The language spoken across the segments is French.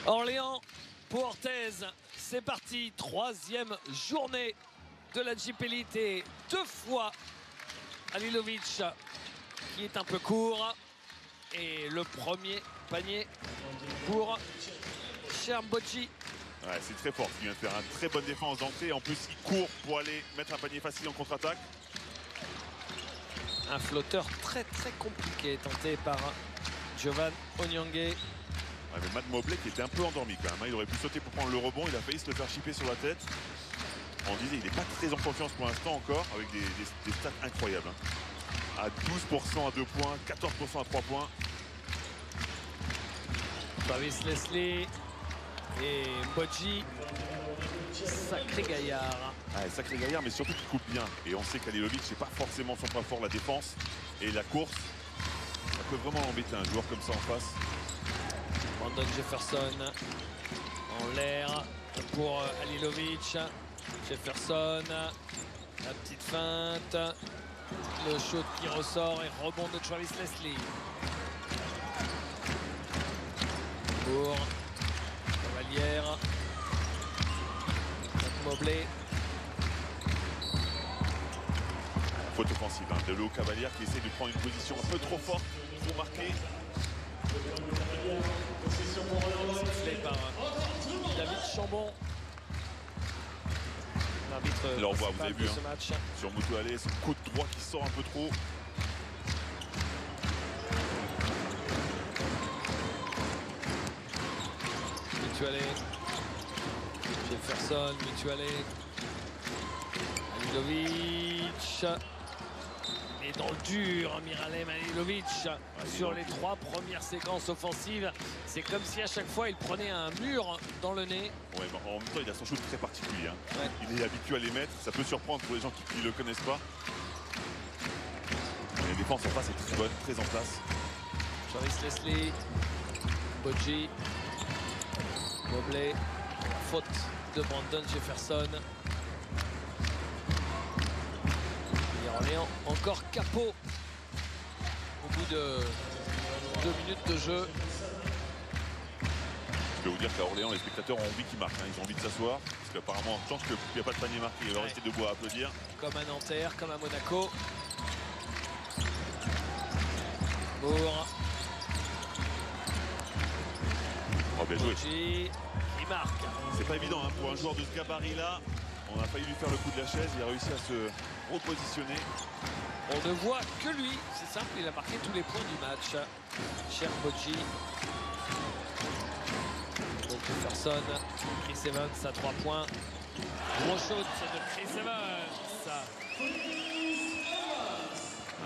Orléans pour Orthez, c'est parti, troisième journée de la Jeep Elite et deux fois Halilovic qui est un peu court et le premier panier pour Chermbodji. Ouais, c'est très fort, il vient de faire une très bonne défense d'entrée, en plus il court pour aller mettre un panier facile en contre-attaque. Un flotteur très compliqué tenté par Giovan Onyangé. Ouais, mais Matt Mobley qui était un peu endormi quand même, hein. Il aurait pu sauter pour prendre le rebond, il a failli se le faire chipper sur la tête. On disait il n'est pas très en confiance pour l'instant encore, avec des stats incroyables, hein. À 12% à 2 points, 14% à 3 points. Travis Leslie et Mbodji, sacré gaillard. Ah, sacré gaillard, mais surtout qu'il coupe bien. Et on sait qu'Halilovic, c'est pas forcément son point fort, la défense et la course. Ça peut vraiment l'embêter un joueur comme ça en face. Brandon Jefferson en l'air pour Halilovic. Jefferson, la petite feinte, le shoot qui ressort et rebond de Travis Leslie. Pour Cavalière, Mobley. Faute offensive, hein, de Léo Cavalière qui essaie de prendre une position un peu trop forte pour marquer. Sifflé par David Chambon. L'arbitre Là on voit, vous avez vu, ce hein, match. sur Mutualé, ce côte droit qui sort un peu trop. Mutualé, Jefferson, Mutualé, Halilovic. Et dans le dur, Miralem Halilovic sur les trois premières séquences offensives. C'est comme si à chaque fois il prenait un mur dans le nez. Ouais, mais en même temps, il a son shoot très particulier, hein. Ouais. Il est habitué à les mettre. Ça peut surprendre pour les gens qui ne le connaissent pas. La défense en face est très bonne, très en place. Travis Leslie, Mbodji, Mobley, faute de Brandon Jefferson. Et Orléans encore capot au bout de 2 minutes de jeu. Je peux vous dire qu'à Orléans, les spectateurs ont envie qu'ils marquent, hein. Ils ont envie de s'asseoir. Parce qu'apparemment, tant qu'il n'y a pas de panier marqué, ils vont rester debout à applaudir. Comme à Nanterre, comme à Monaco. Pour Oh, bien joué. Mbodji, il marque. C'est pas évident, hein, pour un joueur de ce gabarit-là. On a failli lui faire le coup de la chaise. Il a réussi à se repositionner. On ne voit que lui, c'est simple, il a marqué tous les points du match. Chermbodji, Jefferson, Chris Evans à 3 points. Gros shoot de Chris Evans.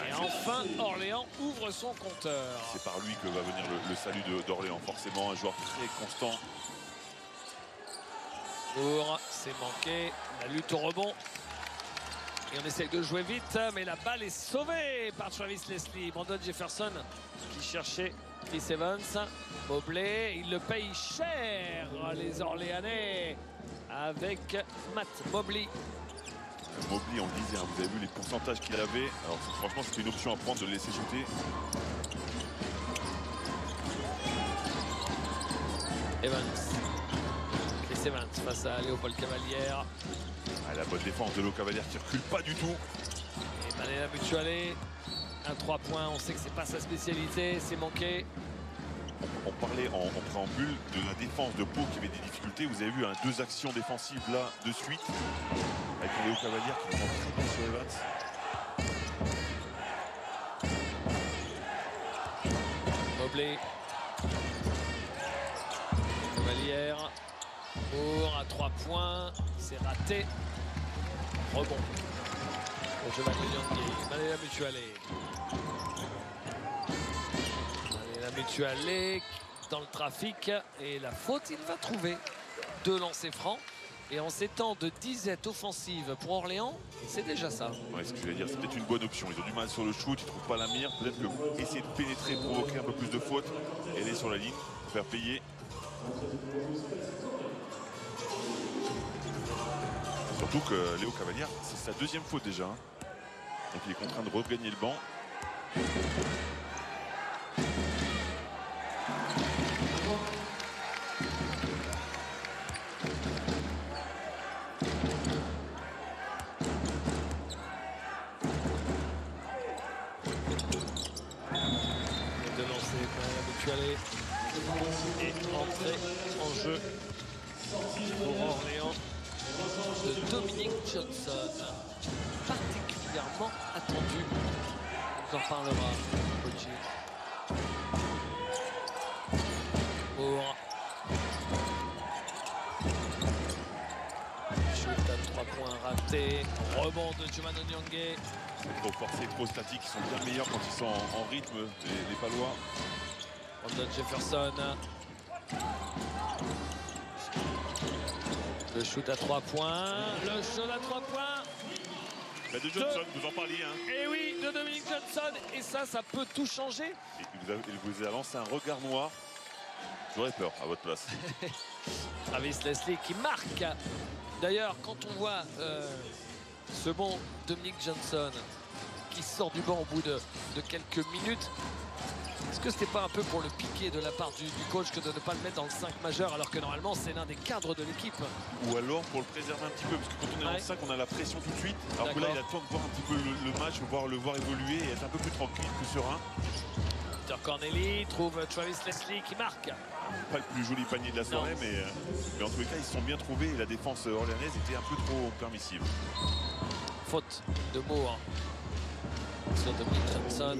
Et enfin, Orléans ouvre son compteur. C'est par lui que va venir le salut d'Orléans. Forcément, un joueur très constant. C'est manqué, la lutte au rebond. Et on essaie de jouer vite, mais la balle est sauvée par Travis Leslie. Brandon Jefferson qui cherchait Chris Evans. Mobley, il le paye cher, les Orléanais, avec Matt Mobley. Mobley, on le disait, hein, vous avez vu les pourcentages qu'il avait. Alors franchement, c'était une option à prendre de le laisser shooter. Evans. Chris Evans face à Léopold Cavalière. Ah, la bonne défense de Léo Cavalière qui recule pas du tout. Et Manéla Mutualé, un 3 points, on sait que c'est pas sa spécialité, c'est manqué. On parlait en préambule de la défense de Pau qui avait des difficultés. Vous avez vu, hein, 2 actions défensives là de suite. Avec Léo Cavalière qui prend très bien sur Evans. Mobley. Cavalière. Pour à 3 points. C'est raté. Rebond. Pour Giovanni Onyangé. Manéla Mutualé. Manéla Mutualé dans le trafic. Et la faute, il va trouver 2 lancers francs. Et en ces temps de disette offensive pour Orléans, c'est déjà ça. Ouais, ce que je vais dire, c'est peut-être une bonne option. Ils ont du mal sur le shoot, ils ne trouvent pas la mire. Peut-être que essayer de pénétrer, provoquer un peu plus de fautes et aller sur la ligne, faire payer. Surtout que Léo Cavalière, c'est sa 2e faute déjà, hein. Donc il est contraint de regagner le banc. Mutualé et entrée en jeu pour Orléans de Dominique Johnson, particulièrement attendu. On en parlera. Pour shoot à 3 points raté, rebond de Giovanni Nyangé. Trop forcés, trop statiques, ils sont bien meilleurs quand ils sont en rythme, les Palois. Brandon Jefferson. Le shoot à 3 points. Le shoot à 3 points. Bah de Johnson, vous en parliez. Hein. Et oui, de Dominique Johnson. Et ça peut tout changer. Et il vous a lancé un regard noir. J'aurais peur à votre place. Travis Leslie qui marque. D'ailleurs, quand on voit ce bon Dominique Johnson qui sort du banc au bout de quelques minutes, est-ce que c'était pas un peu pour le piquer de la part du coach que de ne pas le mettre dans le 5 majeur alors que normalement c'est l'un des cadres de l'équipe? Ou alors pour le préserver un petit peu, parce que quand on est en 5, on a la pression tout de suite. Alors que là, il a le temps de voir un petit peu le match, le voir évoluer et être un peu plus tranquille, plus serein. Peter Corneli trouve Travis Leslie qui marque. Pas le plus joli panier de la soirée, mais en tous les cas, ils se sont bien trouvés et la défense orléanaise était un peu trop permissive. Faute de Moore sur Dominique Johnson.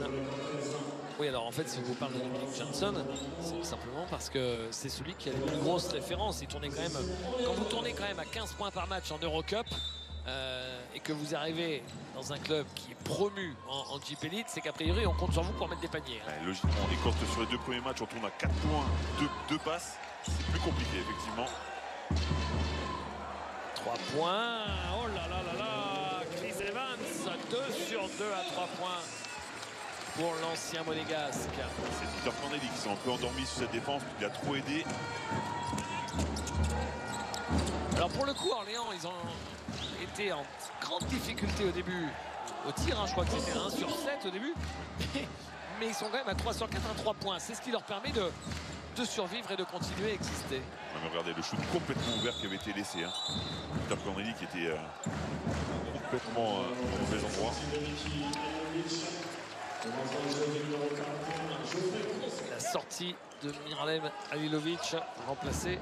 Oui, alors en fait, si je vous parle de Dominique Johnson, c'est simplement parce que c'est celui qui a les plus grosses références. Il tournait quand même, quand vous tournez quand même à 15 points par match en Eurocup et que vous arrivez dans un club qui est promu en Jeep Elite, c'est qu'a priori, on compte sur vous pour mettre des paniers. Hein. Ouais, logiquement, et quand sur les 2 premiers matchs, on tourne à 4 points, 2 passes, c'est plus compliqué, effectivement. 3 points. Oh là là là là. Chris Evans, 2 sur 2 à 3 points. Pour l'ancien monégasque. C'est Peter Corneli qui s'est un peu endormi sur cette défense, il a trop aidé. Alors pour le coup, Orléans, ils ont été en grande difficulté au début au tir. Hein, je crois que c'était 1 sur 7 au début. Mais ils sont quand même à 3 sur 4 à 3 points. C'est ce qui leur permet de survivre et de continuer à exister. Mais regardez le shoot complètement ouvert qui avait été laissé. Hein. Peter Corneli qui était complètement au mauvais endroit. La sortie de Miralem Halilovic, remplacé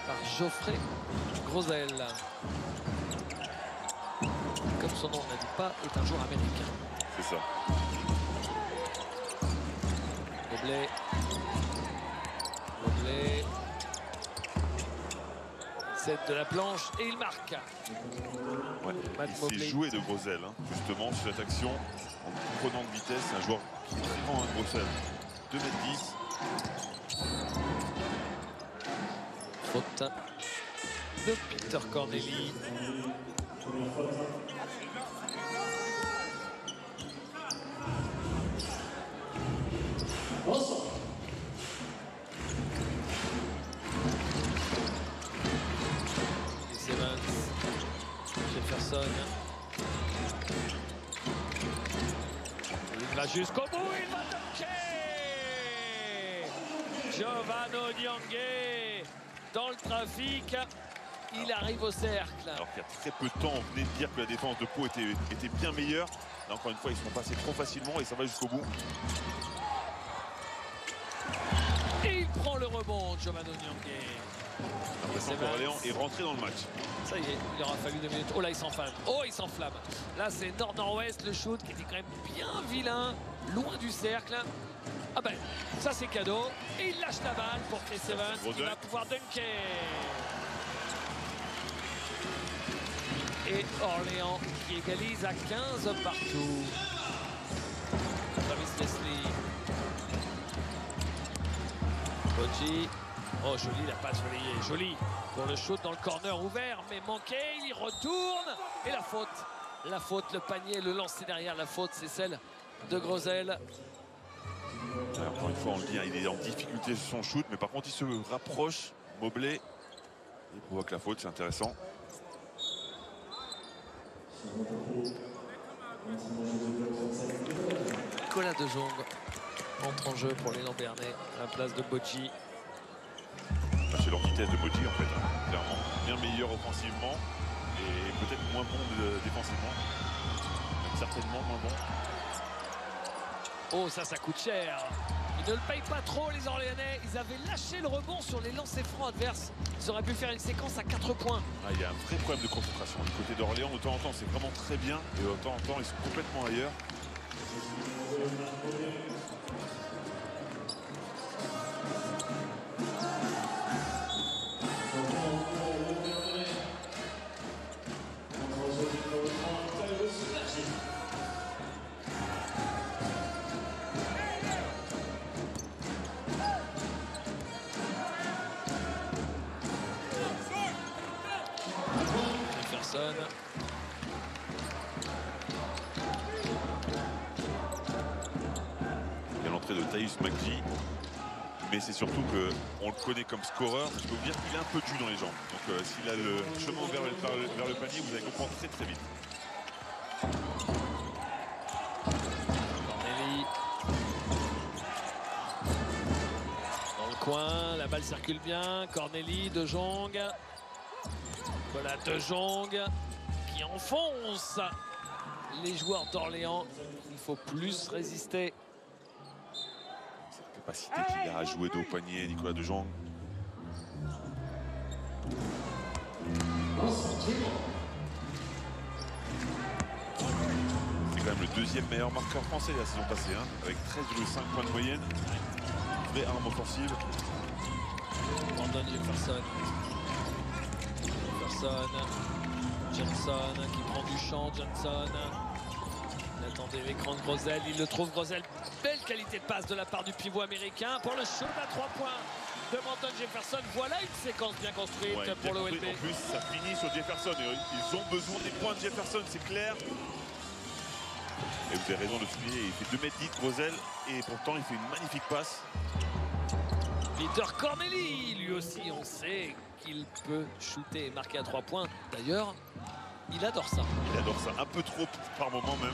par Geoffrey Grosel. Comme son nom ne l'indique pas, est un joueur américain. C'est ça. Mobley. 7 de la planche et il marque. Ouais, il s'est joué de Grosel, hein, justement, sur cette action. En prenant de vitesse, c'est un joueur qui est très grand, un Grosel. 2,10 m. Faute de Peter Corneli. Evans, Jefferson. Il va jusqu'au bout, il va dunker. Giovanni Nyangé dans le trafic. Il arrive au cercle. Alors qu'il y a très peu de temps, on venait de dire que la défense de Pau était bien meilleure. Là, encore une fois, ils sont passés trop facilement et ça va jusqu'au bout. Et il prend le rebond, Giovanni Nyangé. L'impression qu'Orléans est rentré dans le match. Ça y est, il aura fallu 2 minutes. Oh là, il s'enflamme. Oh, il s'enflamme. Là, c'est nord-nord-ouest, le shoot qui était quand même bien vilain, loin du cercle. Ah ben, ça c'est cadeau. Et il lâche la balle pour Chris Evans qui va pouvoir dunker. Et Orléans qui égalise à 15 partout. Travis Leslie. Koji. Oh, joli la passe relayée. Joli pour le shoot dans le corner ouvert, mais manqué. Il y retourne. Et la faute. La faute, le panier, le lancer derrière. La faute, c'est celle de Grosel. Encore une fois, on le dit, il est en difficulté sur son shoot, mais par contre, il se rapproche. Mobley. Il provoque la faute, c'est intéressant. Nicolas De Jong entre en jeu pour les Lambernais à la place de Boji. C'est leur vitesse de Boji en fait, hein, clairement. Bien meilleur offensivement et peut-être moins bon défensivement. Même certainement moins bon. Oh, ça coûte cher. ne le payent pas trop les Orléanais. Ils avaient lâché le rebond sur les lancers francs adverses. Ils auraient pu faire une séquence à 4 points. Ah, il y a un vrai problème de concentration du côté d'Orléans. De temps en temps, c'est vraiment très bien. Et de temps en temps, ils sont complètement ailleurs. Jefferson. Il y a l'entrée de Thaïs McGee. Mais c'est surtout qu'on le connaît comme scoreur. Je peux vous dire qu'il est un peu dû dans les jambes. Donc s'il a le chemin vers le panier, vous allez comprendre très très vite. Corneli. Dans le coin, la balle circule bien. Corneli, De Jong. Voilà De Jong qui enfonce les joueurs d'Orléans. Il faut plus résister. Capacité qu'il a à jouer dos au panier, Nicolas De Jong. C'est quand même le deuxième meilleur marqueur français la saison passée, hein, avec 13,5 points de moyenne. Vraie arme offensive. Brandon Jefferson. Johnson qui prend du champ. Johnson. Attendez l'écran de Grosel, il le trouve Grosel. Belle qualité de passe de la part du pivot américain pour le shoot à 3 points de Brandon Jefferson. Voilà une séquence bien construite pour l'OLB. En plus, ça finit sur Jefferson. Ils ont besoin des points de Jefferson, c'est clair. Et vous avez raison de souligner, il fait 2,10 m Grosel et pourtant il fait une magnifique passe. Peter Corneli, lui aussi, on sait qu'il peut shooter et marquer à 3 points. D'ailleurs, il adore ça. Il adore ça, un peu trop par moment même.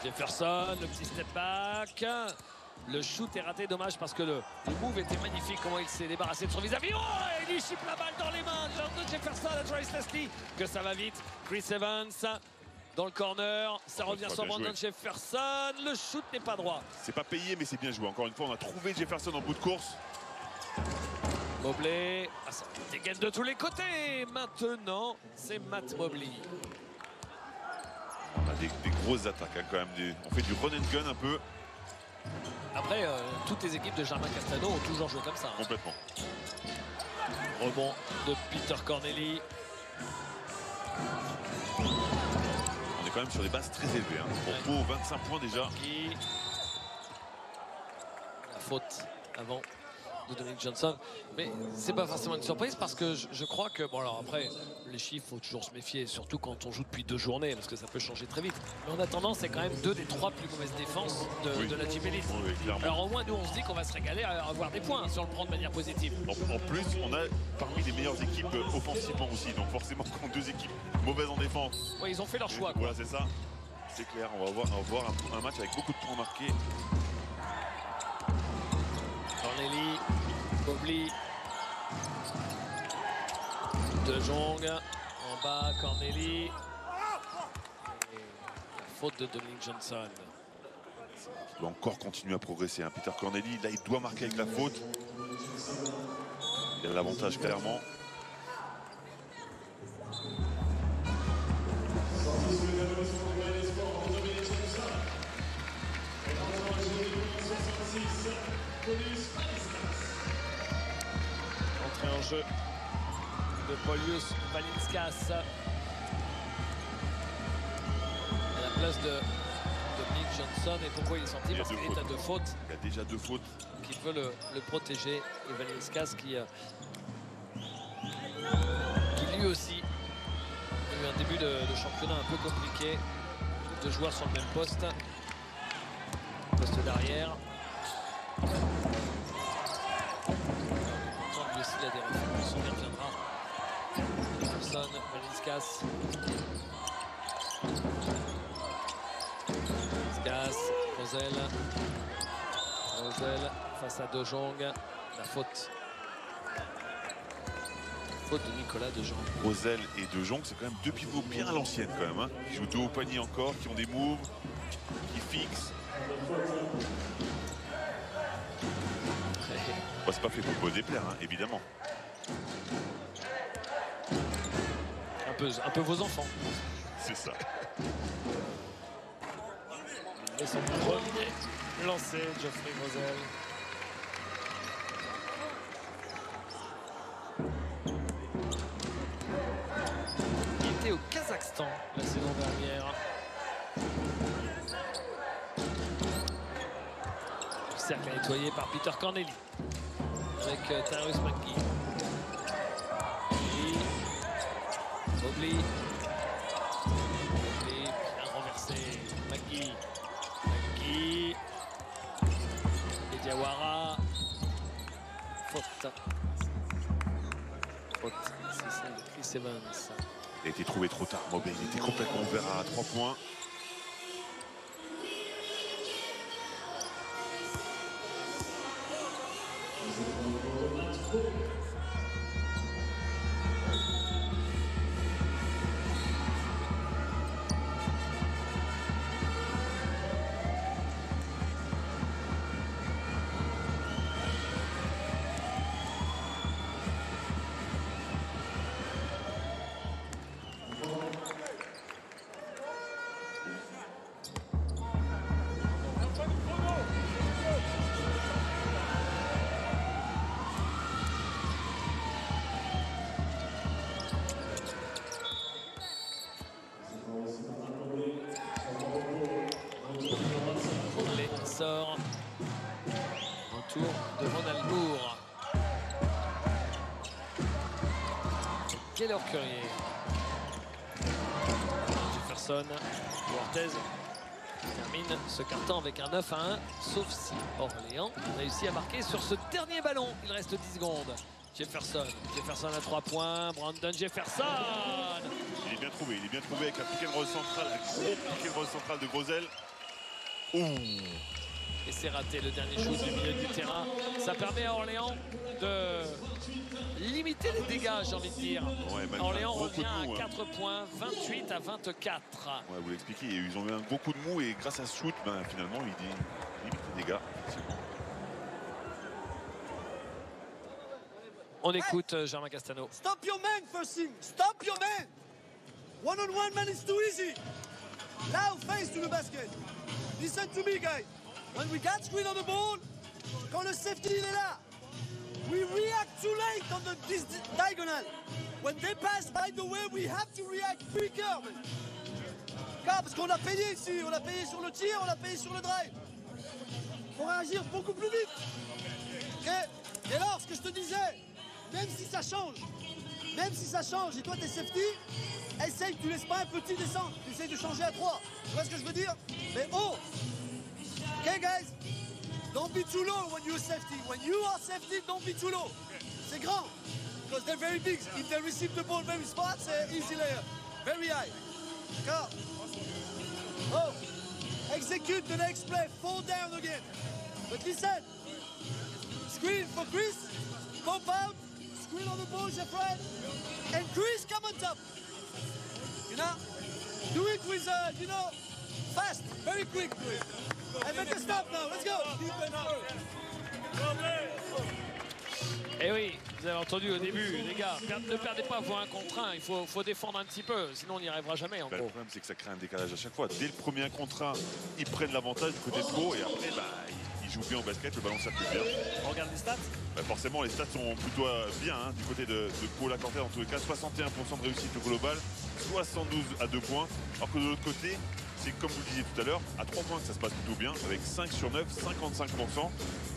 Jefferson, le petit step back. Le shoot est raté, dommage parce que le move était magnifique. Comment il s'est débarrassé de son vis-à-vis. Oh, il lui chip la balle dans les mains de Jefferson à Travis Leslie. Que ça va vite. Chris Evans dans le corner. Ça revient sur Brandon Jefferson. Le shoot n'est pas droit. C'est pas payé, mais c'est bien joué. Encore une fois, on a trouvé Jefferson en bout de course. Mobley, ça dégaine de tous les côtés. Maintenant, c'est Matt Mobley. On a des grosses attaques, hein, quand même. On fait du run and gun un peu. Après, toutes les équipes de Germain Castano ont toujours joué comme ça. Hein. Complètement. Rebond de Peter Corneli. On est quand même sur des bases très élevées. Hein. Pour Pau, 25 points déjà. La faute avant de Dominic Johnson. Mais c'est pas forcément une surprise parce que je crois que... Bon, alors après, les chiffres, il faut toujours se méfier, surtout quand on joue depuis 2 journées, parce que ça peut changer très vite. Mais en attendant, c'est quand même 2 des 3 plus mauvaises défenses de la Team Elite. Oui, alors au moins, nous, on se dit qu'on va se régaler à avoir des points si on le prend de manière positive. En plus, on a parmi les meilleures équipes offensivement aussi. Donc forcément, quand 2 équipes mauvaises en défense... Oui, ils ont fait leur choix. Voilà, c'est ça. C'est clair, on va voir un match avec beaucoup de points marqués. Corneli, Mobley, De Jong, en bas, Corneli. Et la faute de Dominic Johnson. Il doit encore continuer à progresser. Hein. Peter Corneli, là, il doit marquer avec la faute. Il a l'avantage clairement. Entrée en jeu de Paulius Valinskas à la place de Dominic Johnson. Et pourquoi il est sorti? Parce qu'il est à 2 fautes. Il a déjà 2 fautes. Qu'il veut le protéger. Et Valinskas qui lui aussi a eu un début de championnat un peu compliqué. 2 joueurs sur le même poste. Poste d'arrière. Pourtant lui aussi il a des références, on y reviendra. Johnson, Valinskas. Valinskas, Rosel face à De Jong. La faute. Faute de Nicolas De Jong. Rosel et De Jong, c'est quand même 2 pivots bien à l'ancienne quand même. Hein. Qui jouent dos au panier encore, qui ont des moves. qui fixe. Bon, c'est pas fait pour poser des plaires, hein, évidemment. Un peu vos enfants. C'est ça. Et son premier lancé, Geoffrey Grosel. Il était au Kazakhstan la saison dernière. Le cercle nettoyé par Peter Corneli avec Tyrus McGee. Mobley. Et bien renversé. McGee. Et Diawara. Faute. C'est ça de Chris Evans. Il a été trouvé trop tard. Mobley, il était complètement ouvert à 3 points. Sort. Retour de Ronald Moore. Keller Courier. Jefferson. Ortez termine ce carton avec un 9-1, sauf si Orléans réussit à marquer sur ce dernier ballon. Il reste 10 secondes. Jefferson à 3 points. Brandon Jefferson. Il est bien trouvé avec un pick and roll central, un gros pick and roll central de Grosel. Ouh. Et c'est raté le dernier shoot du milieu du terrain. Ça permet à Orléans de limiter les dégâts, j'ai envie de dire. Ouais, Orléans revient à 4 points, 28-24. Ouais, vous l'expliquez, ils ont eu un gros coup de mou et grâce à ce shoot, finalement, il limite les dégâts. On écoute Germain Castano. Stop your man, first thing. Stop your man. One-on-one man is too easy. Now face to the basket. Listen to me, guys. When we got screen on the ball, quand le safety il est là, we react too late on the diagonal. When they pass right away, we have to react quicker. Car parce qu'on a payé ici, on a payé sur le tir, on a payé sur le drive. Faut réagir beaucoup plus vite. Okay? Et alors, ce que je te disais, même si ça change, et toi t'es safety, essaye, tu laisses pas un petit descendre, tu essayes de changer à 3. Tu vois ce que je veux dire? Mais oh! Okay, guys? Don't be too low when you're safety. When you are safety, don't be too low. C'est grand. Because they're very big. If they receive the ball very smart, c'est easy layer. Very high. Car. Oh. Execute the next play. Fall down again. But listen. Screen for Chris. Pop out. Screen on the ball, Jeffrey. And Chris, come on top. You know? Do it with, fast. Very quick. Do it. And make a stop now. Let's go. Eh oui, vous avez entendu au début, les gars, ne perdez pas vos 1 contre 1, il faut défendre un petit peu, sinon on n'y arrivera jamais en gros. Le problème c'est que ça crée un décalage à chaque fois. Dès le premier 1 contre 1, ils prennent l'avantage du côté de Pau et après ils jouent bien au basket, le ballon circule bien. On regarde les stats. Forcément les stats sont plutôt bien du côté de Pau Lacanté en tous les cas, 61% de réussite au global, 72 à 2 points, alors que de l'autre côté, c'est comme vous le disiez tout à l'heure, à 3 points que ça se passe plutôt bien, avec 5 sur 9, 55%.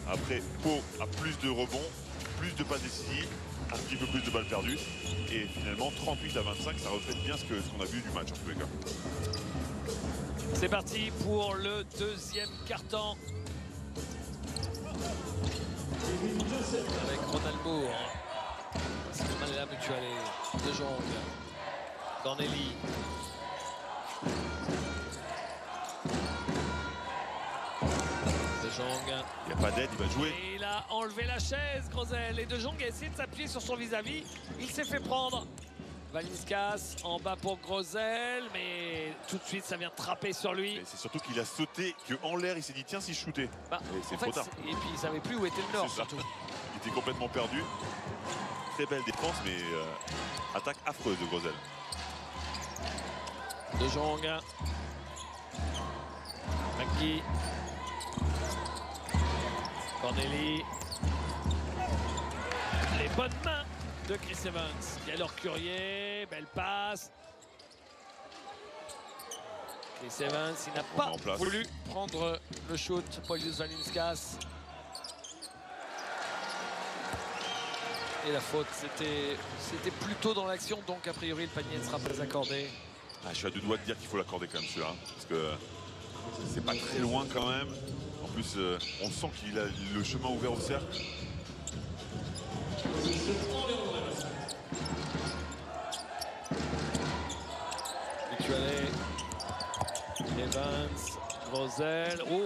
Après, Pau a plus de rebonds, plus de passes décisives, un petit peu plus de balles perdues. Et finalement, 38-25, ça reflète bien ce qu'on a vu du match en tous les cas. C'est parti pour le deuxième quart-temps. Avec Ronald Moore. C'est Maléla Mutualé. De Jong. Corneli. De Jong. Il n'y a pas d'aide, il va jouer. Et il a enlevé la chaise, Grosel. Et De Jong a essayé de s'appuyer sur son vis-à-vis. Il s'est fait prendre. Valinskas en bas pour Grosel, mais tout de suite ça vient trapper sur lui. C'est surtout qu'il a sauté, qu'en l'air il s'est dit tiens si je shootais. Bah, c'est en trop fait, tard. et puis il savait plus où était le nord C'est ça. surtout. Il était complètement perdu. Très belle défense, mais attaque affreuse de Grosel. De Jong. McGee. Corneli. Les bonnes mains de Chris Evans. Il y a leur Courrier, belle passe. Chris Evans, il n'a pas en place. voulu prendre le shoot. Paulius Valinskas. Et la faute, c'était plutôt dans l'action, donc a priori le panier ne sera pas accordé. Ah, je suis à deux doigts de dire qu'il faut l'accorder quand même celui-là, hein, parce que c'est pas très loin quand même. En plus, on sent qu'il a le chemin ouvert au cercle. Mutualet, Evans, Grosel. Oh, pas le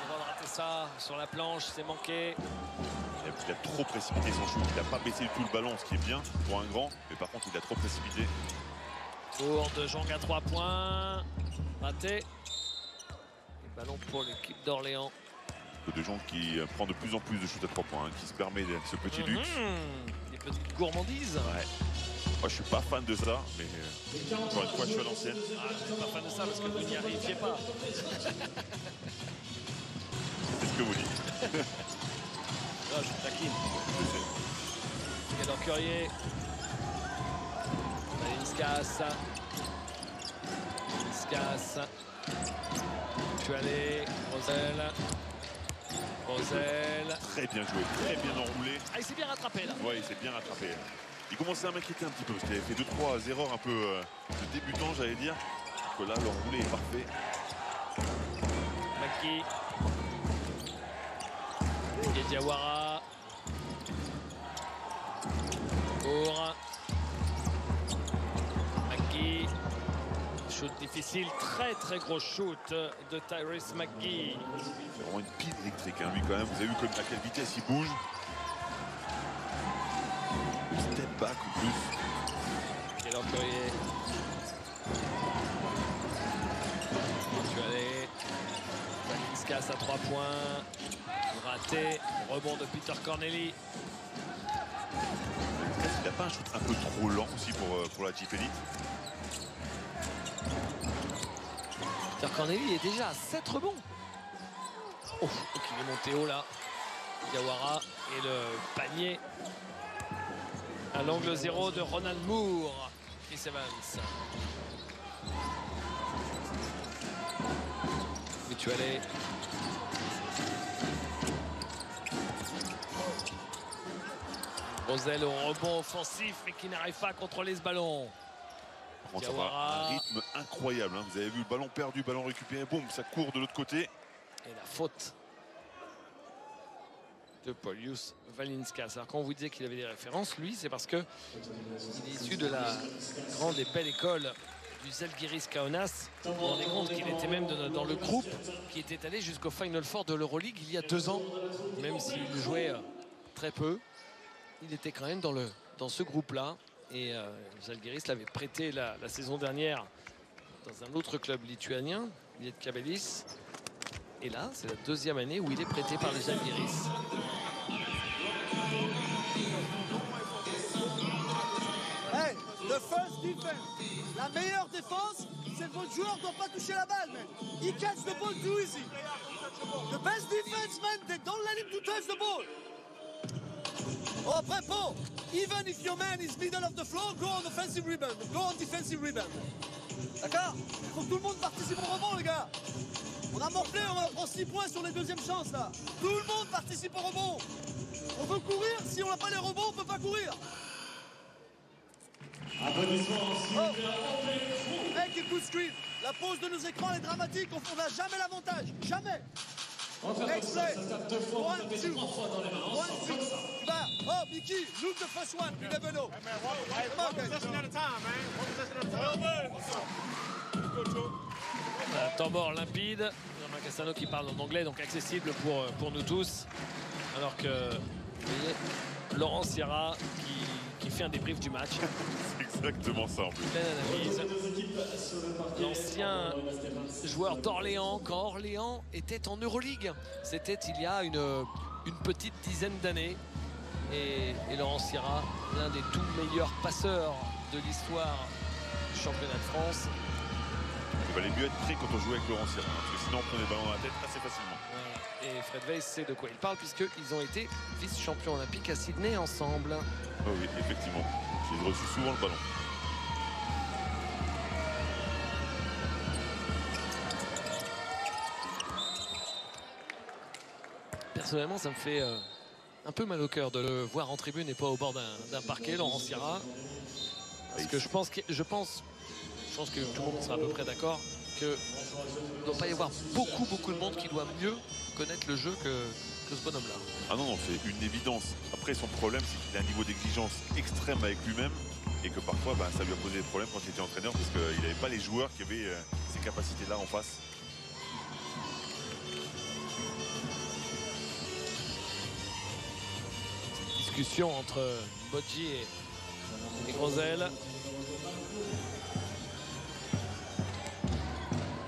droit de rater ça sur la planche, c'est manqué. Il a trop précipité son shoot. Il n'a pas baissé du tout le ballon, ce qui est bien pour un grand. Mais par contre, il a trop précipité. Tour de Jong à 3 points. Raté. Et ballon pour l'équipe d'Orléans. De gens qui prend de plus en plus de shoot à 3 points, hein, qui se permet ce petit luxe. Des petites gourmandises. Ouais. Moi, je suis pas fan de ça, mais encore une fois, je suis à l'ancienne. Ah, je suis pas fan de ça parce que vous n'y arriviez pas. C'est ce que vous dites. Là, je taquine. Taylor Courrier. Valinskas. Valinskas. Mutualet. Grosel. Grosel. Très bien joué, très bien enroulé. Ah, il s'est bien rattrapé là. Ouais, il s'est bien rattrapé. Il commençait à m'inquiéter un petit peu parce qu'il avait fait 2-3 erreurs un peu de débutant, j'allais dire. Que là, l'enroulé est parfait. Maki. Diawara. Pour Maki. Shoot difficile, très gros shoot de Tyrese McGee. C'est vraiment une pile électrique, hein, lui quand même. Vous avez vu comme à quelle vitesse il bouge. Le step back ou plus. Taylor Courrier. Mutualet. Valinskas à 3 points. Raté. Rebond de Peter Corneli. Il n'a pas un shoot un peu trop lent aussi pour la Jeep Elite. Peter Corneli est déjà à 7 rebonds. Oh, donc il est monté haut là. Diawara et le panier à l'angle 0 de Ronald Moore. Chris Evans. Mutualet. Grosel au rebond offensif mais qui n'arrive pas à contrôler ce ballon. Par contre, ça va un rythme incroyable. Hein. Vous avez vu le ballon perdu, ballon récupéré, boum, ça court de l'autre côté. Et la faute de Paulius Valinskas. Alors quand on vous disait qu'il avait des références, lui, c'est parce que il est issu de la grande et belle école du Žalgiris Kaunas. Vous vous rendez compte qu'il était même dans le groupe qui était allé jusqu'au Final Four de l'Euroleague il y a 2 ans. Même s'il jouait très peu, il était quand même dans ce groupe-là. Et Žalgiris l'avait prêté la saison dernière dans un autre club lituanien, Lietkabelis. Et là, c'est la 2e année où il est prêté par les Žalgiris. Hey, the first defense. La meilleure défense, c'est que votre joueur ne doit pas toucher la balle, man. He catch the ball too easy. The best defense, man, they don't let him to touch the ball. Oh, après, Paul, even if your man is middle of the floor, go on offensive rebound, go on defensive rebound. D'accord? Il faut que tout le monde participe au rebond, les gars. On a morflé, on prend 6 points sur les deuxièmes chances, là. Tout le monde participe au rebond. On veut courir, si on n'a pas les rebonds, on ne peut pas courir. Oh. Mec, écoute, screen. La pause de nos écrans est dramatique, on n'a jamais l'avantage. Jamais. Next play. 1, 2. 1, 6. Tu vas. Oh, Mickey, look the first one. You never know. Un temps mort limpide. Romain Castano qui parle en anglais, donc accessible pour nous tous. Alors que, vous voyez, Laurent Sierra qui fait un débrief du match. C'est exactement ça en plus. Belle analyse. L'ancien joueur d'Orléans, quand Orléans était en Euroleague. C'était il y a une petite dizaine d'années. Et Laurent Syrah, l'un des tout meilleurs passeurs de l'histoire du championnat de France. Il valait mieux être prêt quand on jouait avec Laurent Syrah, parce que sinon on prenait le ballon dans la tête assez facilement. Voilà. Et Fred Weiss sait de quoi il parle, puisqu'ils ont été vice-champions olympiques à Sydney ensemble. Oh oui, effectivement. J'ai reçu souvent le ballon. Personnellement, ça me fait un peu mal au cœur de le voir en tribune et pas au bord d'un parquet, Laurent Syrah. Parce que je pense que tout le monde sera à peu près d'accord qu'il ne doit pas y avoir beaucoup de monde qui doit mieux connaître le jeu que ce bonhomme-là. Ah non, c'est une évidence. Après, son problème, c'est qu'il a un niveau d'exigence extrême avec lui-même et que parfois, ça lui a posé des problèmes quand il était entraîneur parce qu'il n'avait pas les joueurs qui avaient ces capacités-là en face. Discussion entre Bodji et Grosel.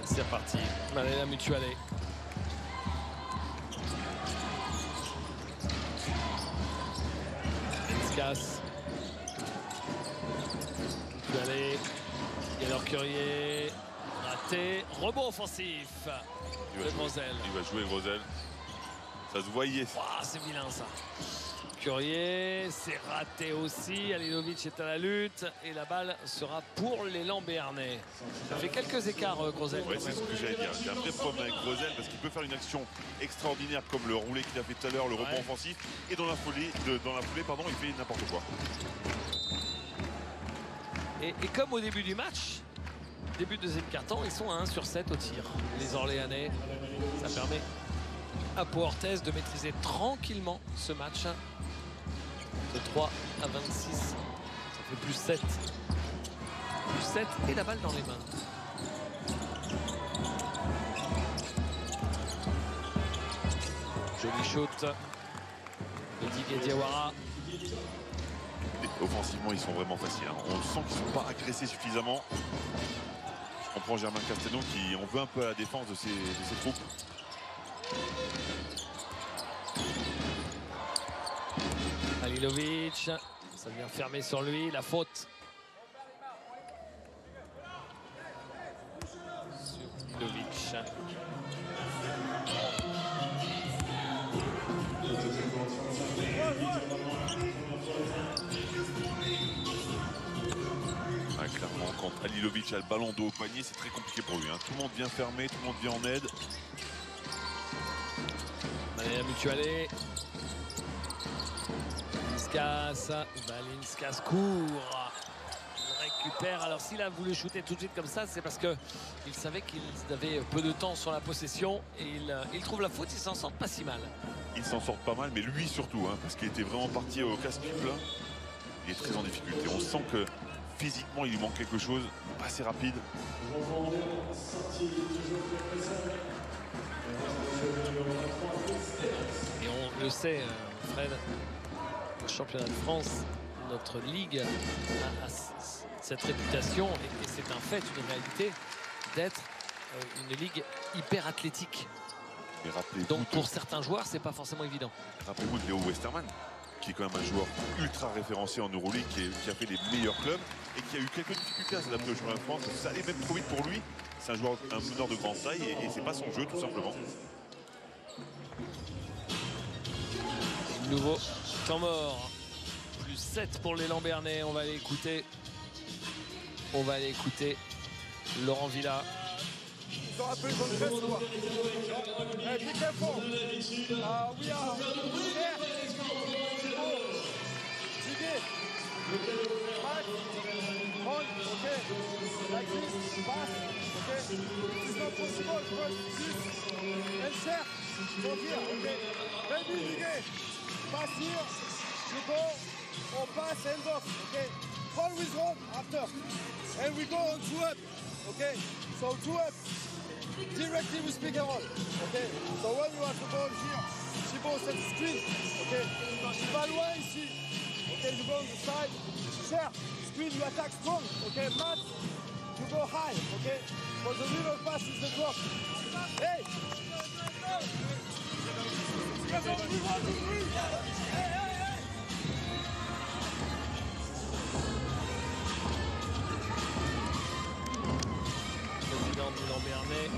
C'est reparti. Allez, la Mutuale. Casse. Mutuale. Gaillard Currier. Raté. Rebond offensif. De Grosel. Il va jouer Grosel. Ça se voyait. Wow, c'est vilain ça. Currier, c'est raté aussi. Halilovic est à la lutte et la balle sera pour l'élan béarnais. Ça fait quelques écarts, Grosel. Oui, c'est ce que j'allais dire. J'ai un vrai problème avec Grosel parce qu'il peut faire une action extraordinaire comme le roulé qu'il a fait tout à l'heure, le rebond offensif. Et dans la foulée, il fait n'importe quoi. Et comme au début du match, début de deuxième quart-temps, ils sont à 1 sur 7 au tir. Les Orléanais, ça permet à Pau Orthez de maîtriser tranquillement ce match. De 3 à 26, ça fait plus 7. Plus 7 et la balle dans les mains. Joli shoot de Didier Diawara. Offensivement, ils sont vraiment faciles. On sent qu'ils ne sont pas agressés suffisamment. Je comprends Germain Castelnau qui en veut un peu à la défense de ses troupes. Halilovic, ça vient fermer sur lui, la faute. Sur Halilovic. Clairement, quand Halilovic a le ballon dos au panier, c'est très compliqué pour lui. Tout le monde vient fermer, tout le monde vient en aide. Allez, la Mutuale. Valinskas court. Il récupère. Alors s'il a voulu shooter tout de suite comme ça, c'est parce qu'il savait qu'il avait peu de temps sur la possession. Et il trouve la faute, il s'en sort pas si mal. Il s'en sort pas mal, mais lui surtout, parce qu'il était vraiment parti au casse-pipe là. Il est très en difficulté. On sent que physiquement, il lui manque quelque chose, pas assez rapide. Et on le sait, Fred, le championnat de France, notre ligue a cette réputation, et c'est un fait, une réalité, d'être une ligue hyper athlétique. Donc pour certains joueurs, c'est pas forcément évident. Rappelez-vous de Léo Westermann, qui est quand même un joueur ultra référencé en Euroleague, qui a fait les meilleurs clubs et qui a eu quelques difficultés à s'adapter au championnat de France. Ça allait même trop vite pour lui. C'est un joueur, un meneur de grande taille et c'est pas son jeu tout simplement. Nouveau temps mort. Plus 7 pour l'élan béarnais. On va aller écouter. Laurent Villa. Ils ont un peu une bonne presse, quoi. Hey, be careful. We are here. Ziggy. Back. On. Okay. Like this. Pass. Okay. It's not possible, but this. And share. Go here. Okay. Maybe Ziggy. Pass here. You go. Or pass and box. Okay. Always run after. And we go on 2 up. Okay. So 2 up. Directly with pick and roll. Okay. So when you have the ball here, Thibaut set the screen. Okay. Tu vas loin ici. Okay, you go on the side. Cher, screen, you attack strong, okay? Matt, you go high, okay? For the middle pass is the drop. Hey! Président Milan Bernet.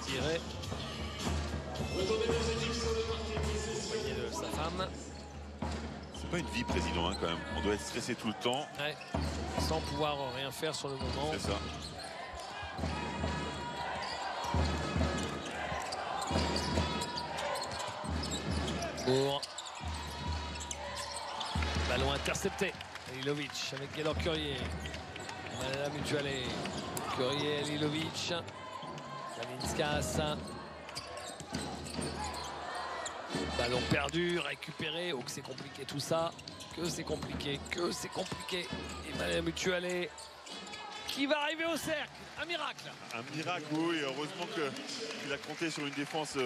Tiré. Poignet de sa femme. C'est pas une vie président hein, quand même. On doit être stressé tout le temps. Ouais. Sans pouvoir rien faire sur le moment. C'est ça. Pour ballon intercepté. Lilovic avec Gaylor Courier. La Mutuale. Courier, Lilovic. Valinskas. Ballon perdu, récupéré. Oh que c'est compliqué tout ça. Que c'est compliqué, que c'est compliqué. Et la Mutuale qui va arriver au cercle. Un miracle. Un miracle, oui. Heureusement qu'il a compté sur une défense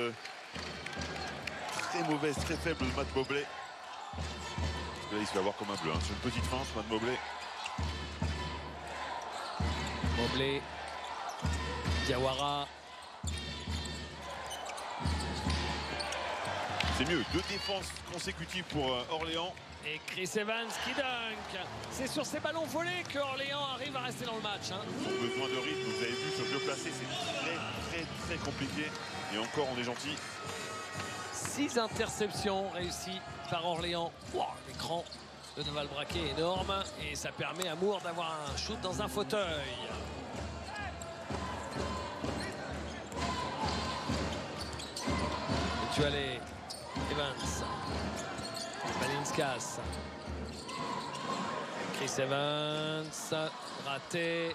très mauvaise, très faible de Matt Mobley. Là, il se fait avoir comme un bleu. Hein. Sur une petite fence, Matt Mobley. Mobley. Diawara. C'est mieux. 2 défenses consécutives pour Orléans. Et Chris Evans qui dunk. C'est sur ces ballons volés que Orléans arrive à rester dans le match. Hein. Ils ont besoin de rythme. Vous avez vu ce jeu placé, c'est très compliqué. Et encore, on est gentil. 6 interceptions réussies par Orléans. Wow, l'écran de Naval Braquet est énorme. Et ça permet à Moore d'avoir un shoot dans un fauteuil. Mutuale. Evans. Valinskas. Chris Evans. Raté.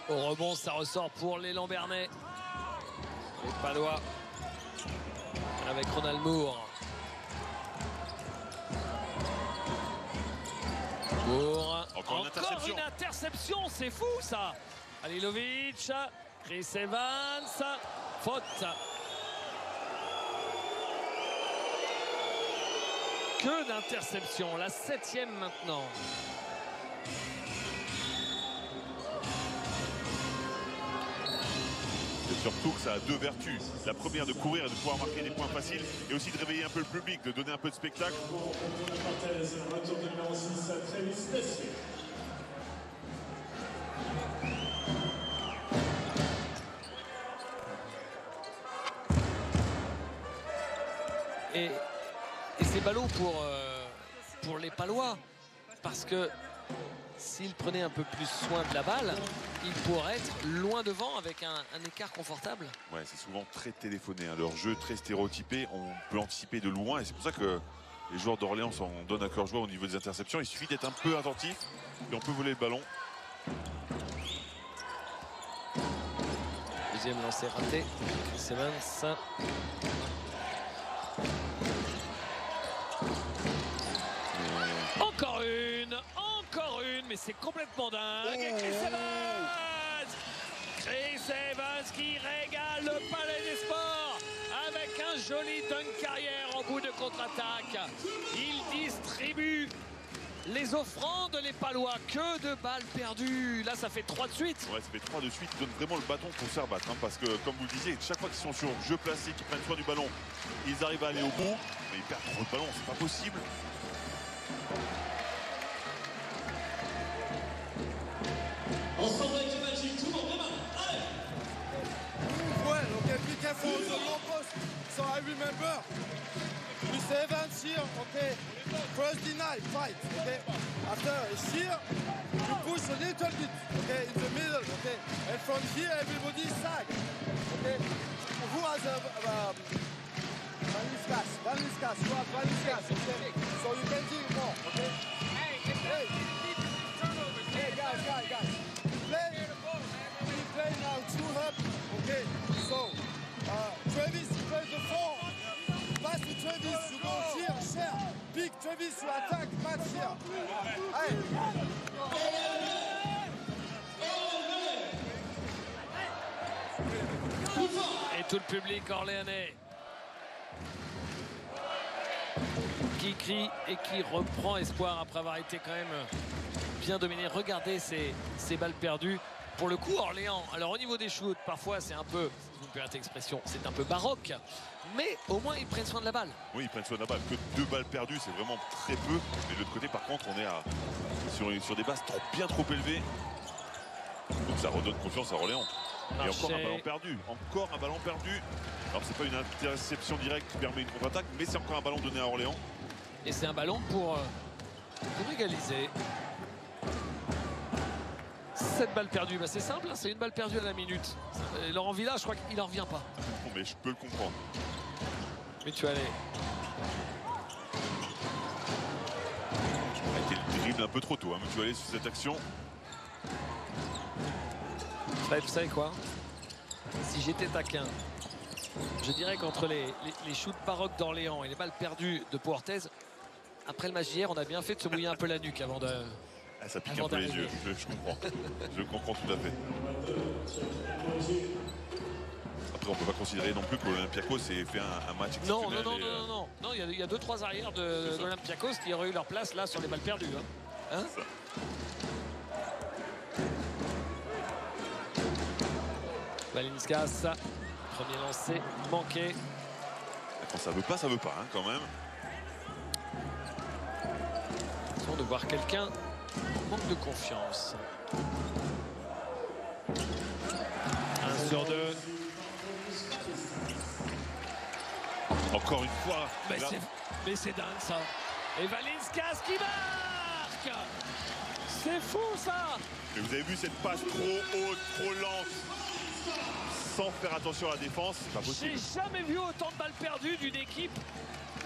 Au rebond, ça ressort pour l'élan Bernet. Les Palois. Avec Ronald Moore. Moore. Encore une interception, c'est fou ça. Alilovic. Chris Evans. Faute. Que d'interception, la 7e maintenant. C'est surtout que ça a 2 vertus. La première de courir et de pouvoir marquer des points faciles et aussi de réveiller un peu le public, de donner un peu de spectacle. Et ces ballons pour les Palois, parce que s'ils prenaient un peu plus soin de la balle, ils pourraient être loin devant avec un écart confortable. Ouais, c'est souvent très téléphoné. Hein. Leur jeu très stéréotypé, on peut anticiper de loin et c'est pour ça que les joueurs d'Orléans s'en donnent à cœur joie au niveau des interceptions. Il suffit d'être un peu attentif et on peut voler le ballon. Deuxième lancé raté. Evans. Encore une, mais c'est complètement dingue. Et Chris Evans! Chris Evans qui régale le Palais des Sports avec un joli dunk carrière en bout de contre-attaque. Il distribue les offrandes, les Palois. Que de balles perdues. Là, ça fait 3 de suite. Ouais, ça fait 3 de suite. Ils donnent vraiment le bâton pour se faire battre. Hein, parce que, comme vous le disiez, chaque fois qu'ils sont sur jeu placé, qu'ils prennent soin du ballon, ils arrivent à aller au bout. Mais ils perdent trop de ballon, c'est pas possible. Ensemble avec le Magic, tout le monde, demain. Allez! Well, okay, be careful with the low post. So I remember, Chris Evans here, okay, first deny, fight, okay. After here, you push a little bit, okay, in the middle, okay. And from here, everybody sag, okay. Who has Valinskas, you have Valinskas, okay. So you can dig more, okay. Hey, guys. Play now 2 up, okay. So Travis plays the 4. Pass to Travis, you go here, share. Pick Travis, you attack, Matt here. Hey. Et tout le public orléanais qui crie et qui reprend espoir après avoir été quand même bien dominé. Regardez ces balles perdues. Pour le coup, Orléans, alors au niveau des shoots, parfois c'est un peu, si vous me permettez l'expression, c'est un peu baroque. Mais au moins, ils prennent soin de la balle. Oui, ils prennent soin de la balle. Que 2 balles perdues, c'est vraiment très peu. Mais de l'autre côté, par contre, on est sur des bases bien trop élevées. Donc ça redonne confiance à Orléans. Et encore un ballon perdu. Encore un ballon perdu. Alors c'est pas une interception directe qui permet une contre-attaque, mais c'est encore un ballon donné à Orléans. Et c'est un ballon pour égaliser. 7 balles perdues, bah c'est simple, hein, c'est une balle perdue à la minute. Laurent Villa, je crois qu'il n'en revient pas. Non, mais je peux le comprendre. Mais tu allais. Il a été dribble un peu trop tôt, hein, mais tu vas aller sur cette action. Vous savez quoi? Si j'étais taquin, je dirais qu'entre les shoots baroques d'Orléans et les balles perdues de Puertez, après le match d'hier, on a bien fait de se mouiller un peu la nuque avant de... Ah, ça pique un peu les yeux, je comprends. Je comprends tout à fait. Après, on ne peut pas considérer non plus que l'Olympiakos ait fait un match exceptionnel. Non, il y a 2-3 arrières de l'Olympiakos qui auraient eu leur place là sur les balles perdues. Hein, Valinskas, premier lancé manqué. Quand ça veut pas, hein, quand même. Façon de voir quelqu'un en manque de confiance. 1 sur 2. Encore une fois. Mais c'est dingue ça. Et Valinskas qui marque. C'est fou ça. Mais vous avez vu cette passe trop haute, trop lente, sans faire attention à la défense, c'est pas possible. J'ai jamais vu autant de balles perdues d'une équipe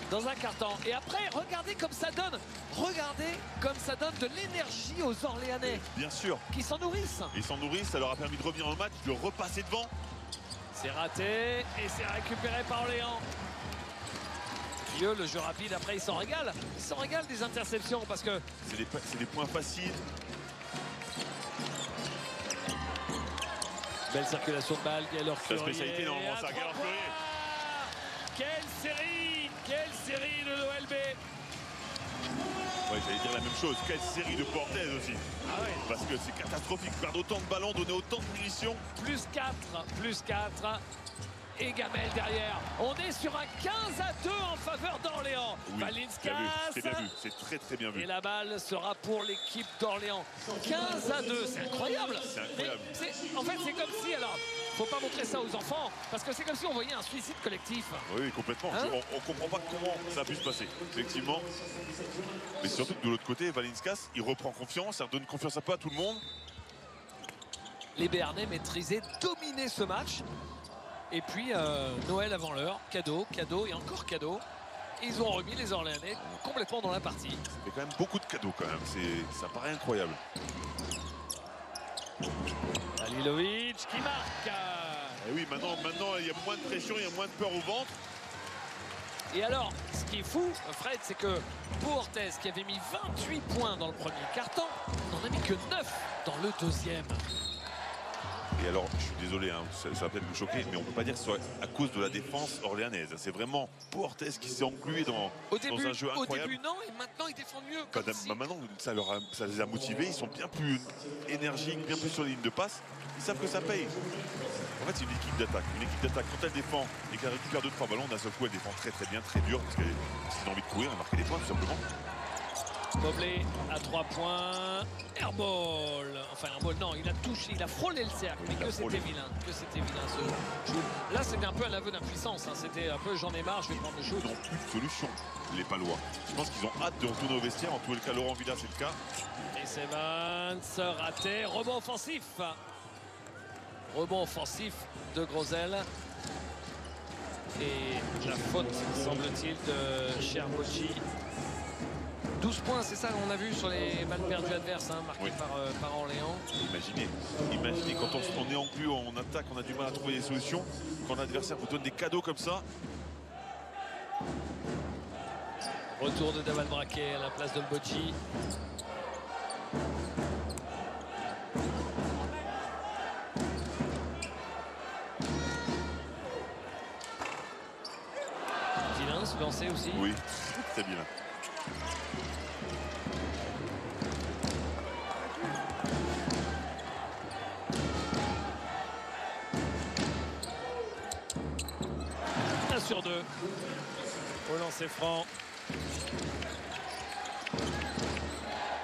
dans un quart-temps. Et après, regardez comme ça donne. Regardez comme ça donne de l'énergie aux Orléanais. Bien sûr. Qui s'en nourrissent. Ils s'en nourrissent, ça leur a permis de revenir dans le match, de repasser devant. C'est raté et c'est récupéré par Orléans. Vieux, le jeu rapide, après il s'en régale. Il s'en régale des interceptions parce que... C'est des points faciles. Belle circulation de balle, Gaël Sa spécialité, normalement, ça, Gaël Fleurier. Quelle série de l'OLB. Ouais, j'allais dire la même chose. Quelle série de Puertez aussi. Ah ouais. Parce que c'est catastrophique. Perdre autant de ballons, donner autant de munitions. Plus 4. Et Gamel derrière. On est sur un 15-2 en faveur d'Orléans. Oui, Valinskas. c'est bien vu. C'est très bien vu. Et la balle sera pour l'équipe d'Orléans. 15-2, c'est incroyable. C'est incroyable. En fait, c'est comme si, alors, faut pas montrer ça aux enfants, parce que c'est comme si on voyait un suicide collectif. Oui, complètement. Hein, on comprend pas comment ça a pu se passer, effectivement. Mais surtout que de l'autre côté, Valinskas, il reprend confiance, ça redonne confiance un peu à tout le monde. Les Béarnais maîtrisaient, dominaient ce match. Et puis, Noël avant l'heure, cadeau et encore cadeau. Ils ont remis les Orléanais complètement dans la partie. Ça fait quand même beaucoup de cadeaux quand même. Ça paraît incroyable. Halilovic qui marque. Et oui, maintenant, il y a moins de pression, il y a moins de peur au ventre. Et alors, ce qui est fou, Fred, c'est que Puertez, qui avait mis 28 points dans le premier quart-temps, n'en a mis que 9 dans le deuxième. Et alors, je suis désolé, hein, ça va peut-être vous choquer, mais on ne peut pas dire que ce soit à cause de la défense orléanaise. C'est vraiment Puertez qui s'est englué dans un jeu incroyable. Au début, non, et maintenant, ils défendent mieux. Maintenant, ça les a motivés. Ils sont bien plus énergiques, bien plus sur les lignes de passe. Ils savent que ça paye. En fait, c'est une équipe d'attaque. Une équipe d'attaque, quand elle défend et qu'elle récupère 2-3 ballons, d'un seul coup, elle défend très bien, très dur, parce qu'ils ont envie de courir et marquer des points, tout simplement. Mobley à 3 points. Airball. Enfin, airball, non, il a touché, il a frôlé le cercle. Mais que c'était vilain. Ce shoot. Là, c'était un peu à l'aveu d'impuissance. Hein. C'était un peu j'en ai marre, je vais prendre le shoot. Ils n'ont plus de solution, les Palois. Je pense qu'ils ont hâte de retourner au vestiaire. En tout cas, Laurent Villa, c'est le cas. Et Evans raté. Rebond offensif. Rebond offensif de Grosel. Et la faute, semble-t-il, de Cherbochi. 12 points, c'est ça qu'on a vu sur les balles perdues adverses, hein, marquées par Orléans. Imaginez quand on est englu en attaque, on a du mal à trouver des solutions. Quand l'adversaire vous donne des cadeaux comme ça. Retour de Daval Braquet à la place de Bochi. Vilain se lancer aussi. Oui, très bien. lancer franc.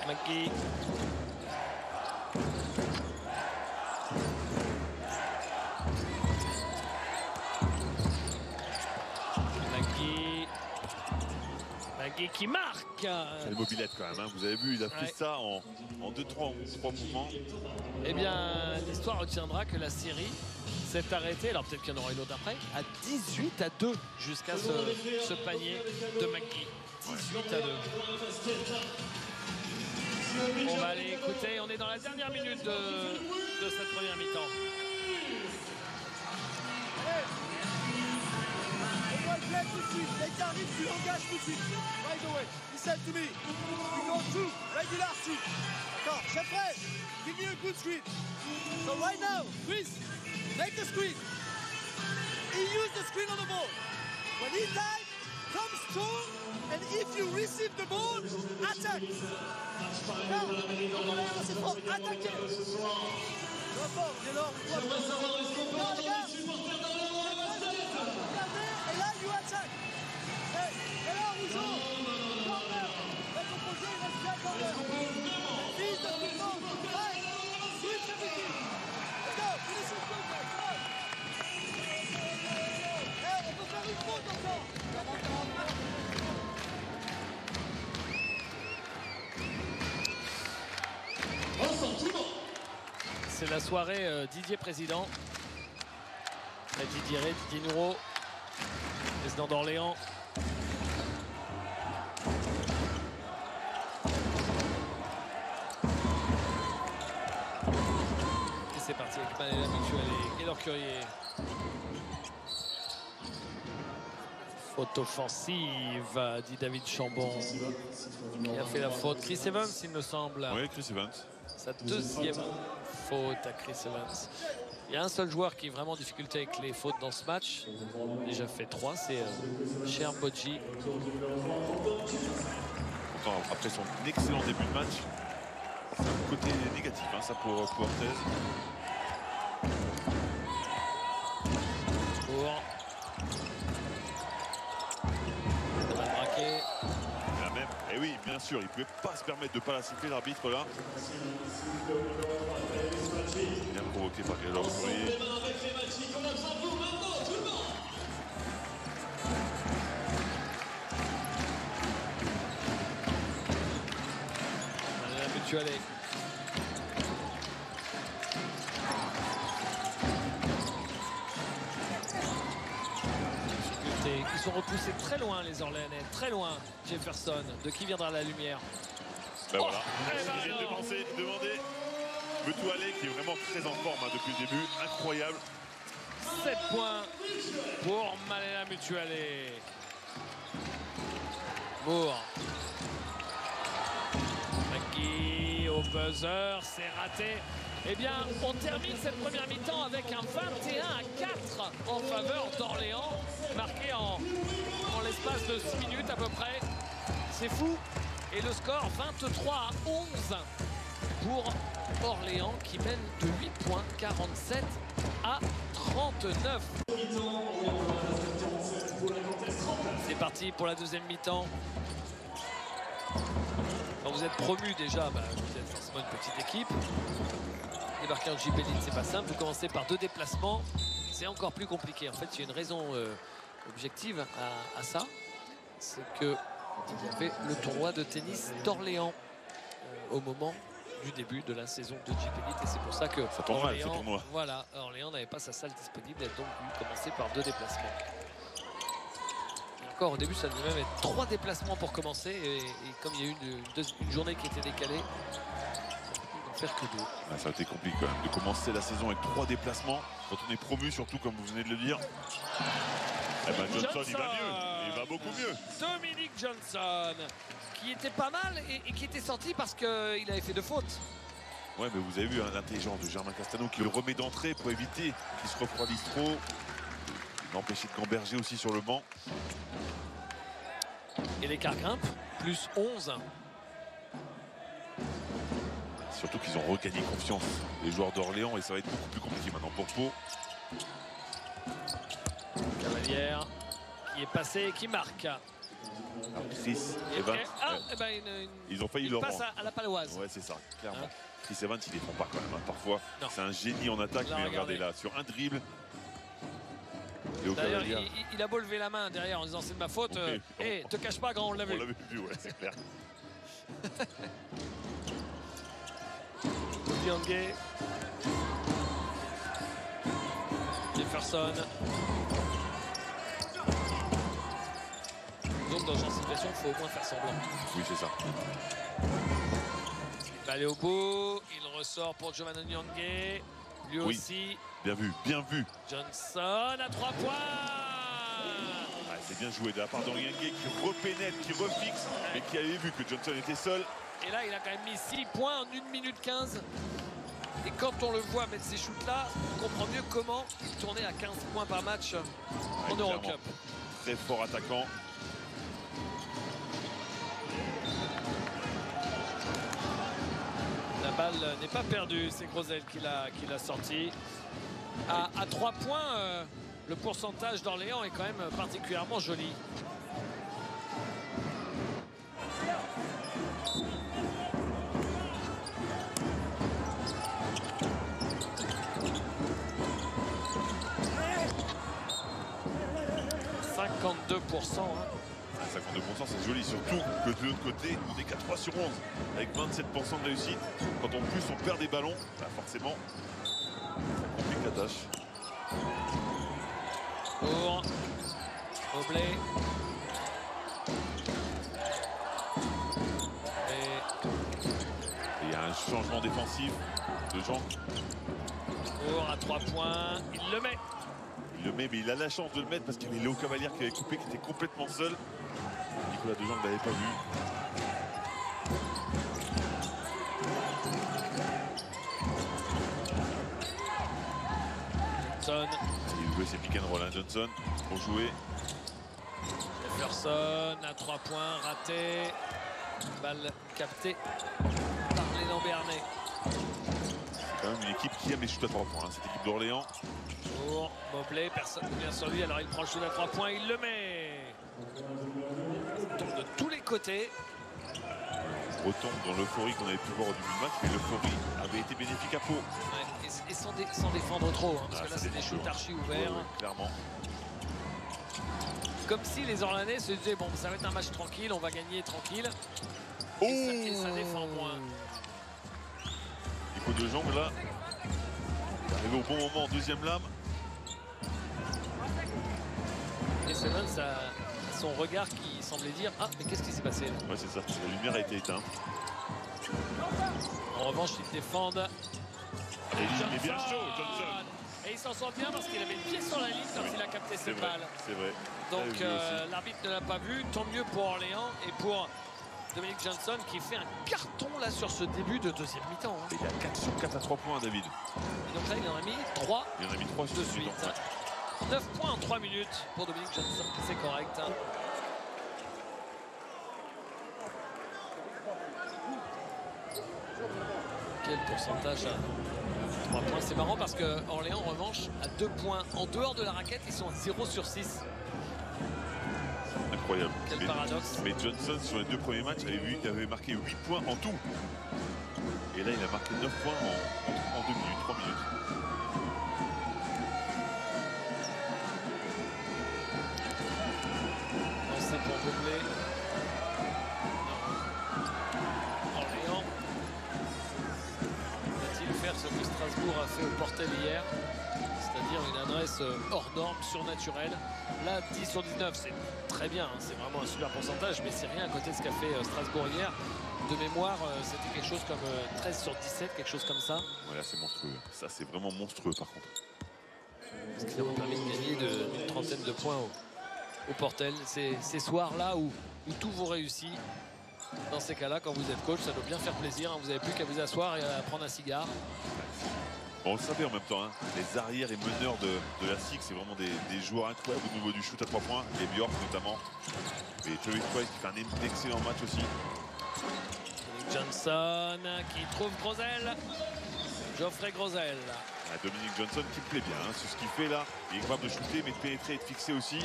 McGee. McGee qui marque. Quelle mobilette quand même, hein. Vous avez vu, il a fait ça en 2-3 mouvements. Eh bien, l'histoire retiendra que la série s'est arrêtée, alors peut-être qu'il y en aura une autre après, à 18-2 jusqu'à ce panier de McGee. 18-2. On va aller écouter, on est dans la dernière minute de cette première mi-temps. Dès que t'arrives, tu l'engages tout de suite. Right away. Listen to me. We go through. Regular through. D'accord, Jeffrey, give me a good screen. So right now, Chris, make the screen. He used the screen on the ball. When he dive, come strong, and if you receive the ball, attack. Now, on va lancer fort, attaquez. Non, fort, il est là, on voit. Regarde. Et là, you attack. Hey, et là, Rougeau, corner. Là, ton projet, il reste bien corner. Fils de tout le monde. Right. Switch everything. Let's go. Finish it good, guys. Come on. Hey, on peut faire une faute encore. C'est la soirée Didier Président. Didier Nouro, président d'Orléans. Et c'est parti avec Manéla Mutuelle et Gaylor Curier. Faute offensive, dit David Chambon. Qui a fait la faute? Chris Evans, il me semble. Oui, Chris Evans. Sa deuxième faute à Chris Evans. Il y a un seul joueur qui est vraiment en difficulté avec les fautes dans ce match. Déjà fait 3, c'est Cher Bodji. Après son excellent début de match, c'est un côté négatif, hein, ça pour Orthez. Pour braqué. La même. Et oui, bien sûr, il ne pouvait pas se permettre de ne pas la siffler, l'arbitre là. Bien provoqué par Gaylor Curier. La Mutuelle. Ils sont repoussés très loin, les Orléanais, très loin. Jefferson, de qui viendra la lumière? Ben voilà, il est demandé. Metoualé qui est vraiment très en forme, hein, depuis le début, incroyable. 7 points pour Manéla Mutuelle. Moore. McGee au buzzer, c'est raté. Eh bien, on termine cette première mi-temps avec un 21-4 en faveur d'Orléans, marqué en l'espace de 6 minutes à peu près. C'est fou. Et le score 23-11 pour Orléans qui mène de 8 points, 47 à 39. C'est parti pour la deuxième mi-temps. Quand vous êtes promu déjà, vous êtes forcément une petite équipe. Débarquer en JP Elite, c'est pas simple. Vous commencez par 2 déplacements. C'est encore plus compliqué. En fait, il y a une raison objective à ça. C'est que il y avait le tournoi de tennis d'Orléans au moment du début de la saison de JP Elite. Et c'est pour ça que ça tombe mal, ce tournoi. Voilà, Orléans n'avait pas sa salle disponible. Elle a donc dû commencer par 2 déplacements. Et encore, au début, ça devait même être 3 déplacements pour commencer. Et comme il y a eu une journée qui était décalée, faire que 2. Ah, ça a été compliqué quand même de commencer la saison avec 3 déplacements quand on est promu, surtout comme vous venez de le dire. Eh ben Johnson, il va mieux, il va beaucoup mieux. Dominique Johnson qui était pas mal et qui était sorti parce qu'il avait fait 2 fautes. Ouais, mais vous avez vu, hein, l'intelligence de Germain Castano qui le remet d'entrée pour éviter qu'il se refroidisse trop. Il a empêché de gamberger aussi sur le banc. Et l'écart grimpe, plus 11. Surtout qu'ils ont regagné confiance, les joueurs d'Orléans, et ça va être beaucoup plus compliqué maintenant pour Pau. Cavalière qui est passé et qui marque. Alors Chris Evans, ils ont failli le passe rendre. à la paloise. Ouais, c'est ça, clairement. Hein? Chris Evans, il les prend pas quand même. Hein. Parfois, c'est un génie en attaque, Là, mais regardez là, sur un dribble. D'ailleurs, il a beau lever la main derrière en disant c'est de ma faute. Hé, te cache pas, grand, on l'a vu. On l'avait vu, ouais, c'est clair. Dianguet. Jefferson. Donc dans ce genre de situation, il faut au moins faire semblant. Oui, c'est ça. Il va aller au bout. Il ressort pour Giovanni Dianguet. Lui aussi. Bien vu, bien vu. Johnson à 3 points. Ah, c'est bien joué de la part d'Oriengue qui repénètre, qui refixe, mais qui avait vu que Johnson était seul. Et là, il a quand même mis 6 points en 1 minute 15. Et quand on le voit mettre ces shoots-là, on comprend mieux comment il tournait à 15 points par match en Eurocup. Très fort attaquant. La balle n'est pas perdue, c'est Grosel qui l'a sorti. À 3 points, le pourcentage d'Orléans est quand même particulièrement joli. « 52%. Hein. 52%, c'est joli, surtout que de l'autre côté, on est qu'à 3 sur 11 avec 27% de réussite. Quand en plus on perd des ballons, bah forcément, on complique la tâche. Pour Mobley. Et il y a un changement défensif de Jean. Pour à 3 points, il le met. Il le met, mais il a la chance de le mettre parce qu'il y avait Léo Cavalière qui avait coupé, qui était complètement seul. Nicolas Dejean ne l'avait pas vu. Johnson. Il veut ses pick and roll, hein, Johnson, pour jouer. Jefferson à 3 points, raté. Balle captée par les Lambernais. C'est quand même une équipe qui aime les shoots à 3 points, hein, cette équipe d'Orléans. Pour Mobley, personne ne vient sur lui, alors il prend le shoot à 3 points, il le met. Il tombe de tous les côtés. On retombe dans l'euphorie qu'on avait pu voir au début du match, mais l'euphorie avait été bénéfique à Pau. Ouais, et sans défendre trop, hein, parce que là c'est des shoots archi ouverts. Ouais, clairement. Comme si les Orléanais se disaient bon, ça va être un match tranquille, on va gagner tranquille. Oh, et ça défend moins. Nico Dejean là, arrivé au bon moment en deuxième lame. Et Simmons a son regard qui semblait dire ah mais qu'est-ce qui s'est passé là? Ouais, c'est ça, la lumière a été éteinte. En revanche ils défendent. Et il est bien chaud, Johnson. Et il s'en sort bien parce qu'il avait le pied sur la ligne quand il a capté cette balle. C'est vrai. Donc l'arbitre ne l'a pas vu, tant mieux pour Orléans et pour Dominique Johnson qui fait un carton là sur ce début de deuxième mi-temps. Hein. Il y a 4 sur 4 à 3 points, David. Et donc là il en a mis 3. Il en a mis 3 de suite. 9 points en 3 minutes pour Dominique Johnson, c'est correct. Hein. Quel pourcentage à 3 points? C'est marrant parce que Orléans en revanche à 2 points. En dehors de la raquette, ils sont à 0 sur 6. Incroyable. Quel paradoxe. Mais Johnson sur les 2 premiers matchs avait marqué 8 points en tout. Et là il a marqué 9 points en 2 minutes, 3 minutes. Lancé pour Mobley. Orléans va-t-il faire ce que Strasbourg a fait au Portel hier, c'est-à-dire une adresse hors norme, surnaturelle? Là 10 sur 19 c'est très bien, hein, c'est vraiment un super pourcentage, mais c'est rien à côté de ce qu'a fait Strasbourg hier. De mémoire, c'était quelque chose comme 13 sur 17, quelque chose comme ça. Voilà, c'est monstrueux. Ça, c'est vraiment monstrueux, par contre. Ce qui leur a permis de gagner d'une trentaine de points au Portel. Ces soirs-là où tout vous réussit. Dans ces cas-là, quand vous êtes coach, ça doit bien faire plaisir. Hein. Vous n'avez plus qu'à vous asseoir et à prendre un cigare. Bon, on le savait en même temps, hein. Les arrières et meneurs de la SIG, c'est vraiment des joueurs incroyables au niveau du shoot à 3 points. Les Bjork notamment. Et Travis Price qui fait un excellent match aussi. Johnson qui trouve Grosel. Geoffrey Grosel. Ah, Dominique Johnson qui me plaît bien, hein, sur ce qu'il fait là. Il est capable de shooter, mais de pénétrer et de fixer aussi.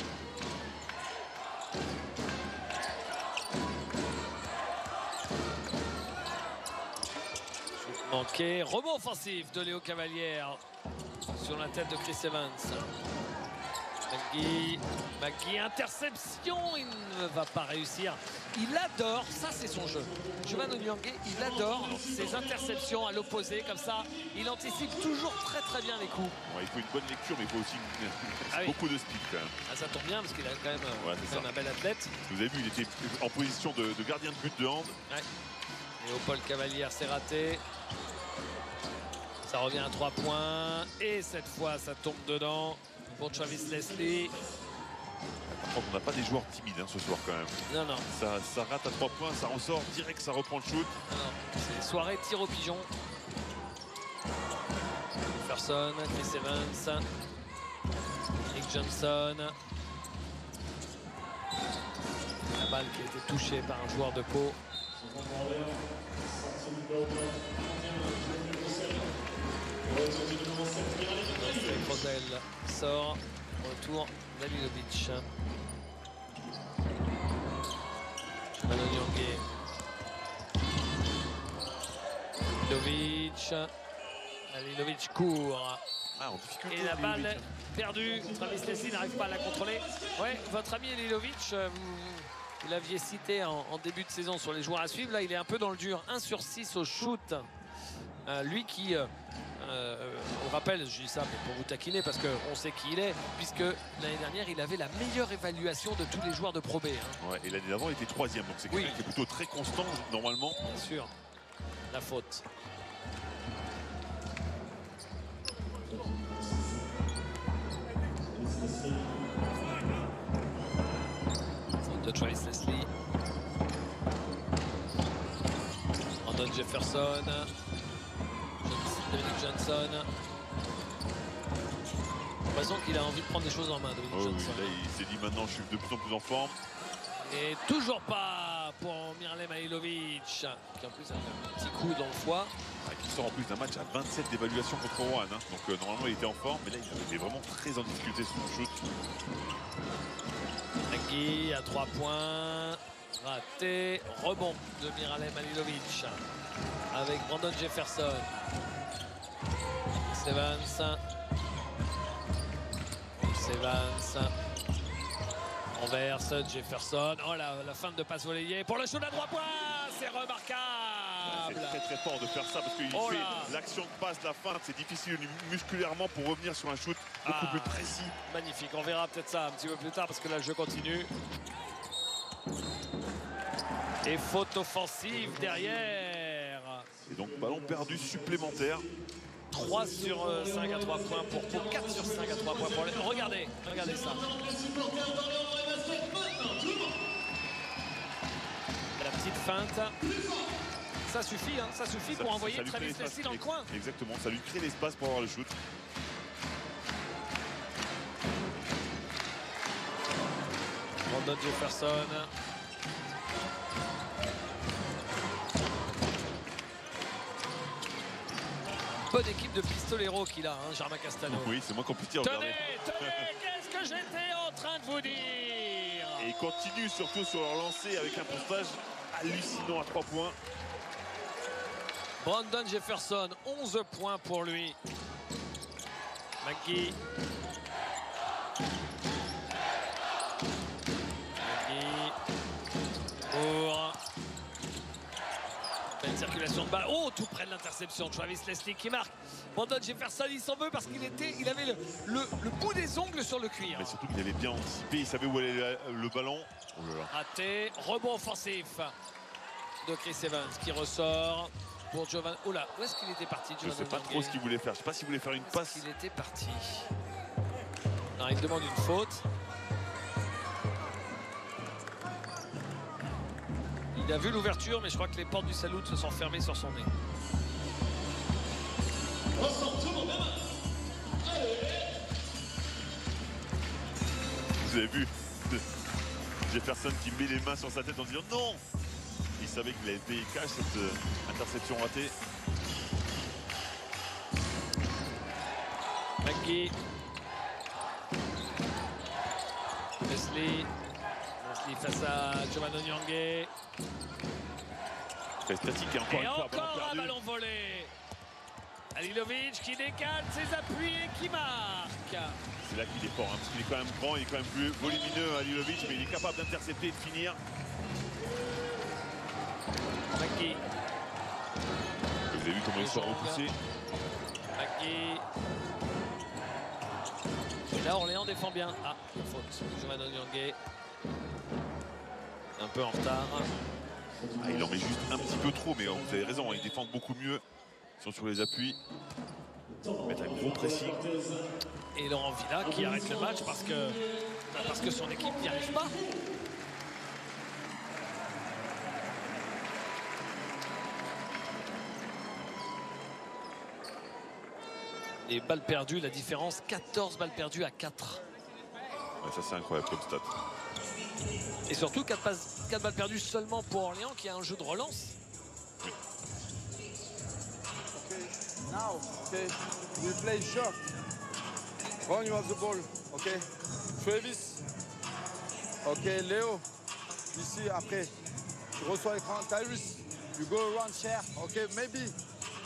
Manqué. Rebond offensif de Léo Cavalière sur la tête de Chris Evans. McGee, interception, il ne va pas réussir. Il adore, ça c'est son jeu. Giovanni Onyangé, il adore ses interceptions à l'opposé, comme ça, il anticipe toujours très bien les coups. Ouais, il faut une bonne lecture, mais il faut aussi beaucoup de speed quand même. Ah, ça tombe bien parce qu'il a quand même, un bel athlète. Vous avez vu, il était en position de gardien de but de hand. Ouais. Léopold Cavalière, c'est raté. Ça revient à 3 points. Et cette fois, ça tombe dedans pour Travis Leslie. Par contre, on n'a pas des joueurs timides ce soir quand même. Non. Ça rate à 3 points, ça ressort direct, ça reprend le shoot. Non, c'est soirée tir au pigeon. Jefferson, Chris Evans, Nick Johnson. La balle qui a été touchée par un joueur de Pau. Crotel sort. Retour Danilovic. Danilovic court. En difficulté. Et la balle perdue. Travis Leslie n'arrive pas à la contrôler. Ouais, votre ami Lilovic, vous l'aviez cité en début de saison sur les joueurs à suivre. Là, il est un peu dans le dur. 1 sur 6 au shoot. Lui qui, on rappelle, je dis ça pour vous taquiner parce qu'on sait qui il est, puisque l'année dernière, il avait la meilleure évaluation de tous les joueurs de Pro B. Ouais, et l'année d'avant, il était 3e, donc c'est quelqu'un qui est plutôt très constant normalement. Bien sûr, la faute. Faute de Travis Leslie. Brandon Jefferson. Dominic Johnson. J'ai l'impression qu'il a envie de prendre des choses en main, Dominic Johnson. Oui, là, il s'est dit maintenant je suis de plus en plus en forme. Et toujours pas pour Miralem Halilovic, qui en plus a fait un petit coup dans le foie. Qui sort en plus d'un match à 27 d'évaluation contre Rouen. Donc normalement il était en forme, mais là il était vraiment très en difficulté sur le shoot. McGee à 3 points. Raté. Rebond de Miralem Halilovic avec Brandon Jefferson. Evans. Renverse Jefferson. Oh la fin de passe volleyée pour le shoot à 3 points. C'est remarquable. C'est très fort de faire ça parce qu'il fait l'action de passe, la feinte. C'est difficile musculairement pour revenir sur un shoot beaucoup plus précis. Magnifique. On verra peut-être ça un petit peu plus tard parce que là le jeu continue. Et faute offensive derrière. Et donc ballon perdu supplémentaire. 3 sur 5 à 3 points pour Pau, 4 sur 5 à 3 points pour les... Regardez ça. La petite feinte. Ça suffit pour envoyer Travis Leslie dans le coin. Exactement, ça lui crée l'espace pour avoir le shoot. Brandon Jefferson. Bonne équipe de pistoleros qu'il a, Germain Castano. Oui, c'est moins compliqué à regarder. Tenez, qu'est-ce que j'étais en train de vous dire. Et il continue surtout sur leur lancée avec un pourcentage hallucinant à 3 points. Brandon Jefferson, 11 points pour lui. McGee. Pour... Belle circulation de balle. Oh, tout près de l'interception. Travis Leslie qui marque. Brandon Jefferson, il s'en veut parce qu'il avait le bout des ongles sur le cuir. Mais surtout qu'il avait bien anticipé, il savait où allait le ballon. Oh là là. Raté. Rebond offensif de Chris Evans qui ressort pour Giovanni. Oh là, où est-ce qu'il était parti, Je ne sais pas trop ce qu'il voulait faire. Je ne sais pas s'il voulait faire une passe. Il était parti. Non, il demande une faute. Il a vu l'ouverture, mais je crois que les portes du Salut se sont fermées sur son nez. Vous avez vu Jefferson qui met les mains sur sa tête en disant non. Il savait qu'il avait payé cash cette interception ratée. McGee. Leslie face à Giovanni Onyangé. Très statique et encore Et une fois, encore un perdu. ballon volé. Halilovic qui décale ses appuis et qui marque. C'est là qu'il est fort, hein, parce qu'il est quand même grand, il est quand même plus volumineux, Halilovic, mais il est capable d'intercepter et de finir. Maki. Vous avez vu comment il sort repoussé. Maki. Et là, Orléans défend bien. Ah, faute. Giovanni Onyongue. Un peu en retard. Ah, il en met juste un petit peu trop, mais vous avez raison, ils défendent beaucoup mieux. Ils sont sur les appuis. Ils mettent un gros pressing. Et Laurent Villa qui arrête le match parce que son équipe n'y arrive pas. Et balles perdues, la différence, 14 balles perdues à 4. Ouais, ça c'est incroyable comme stat. Et surtout 4 balles perdues seulement pour Orléans qui a un jeu de relance. Oui. Now, okay, we play short. When you have the ball, okay. Travis, okay, Léo, ici après, tu reçois l'écran, Tyrus, you go around share, okay, maybe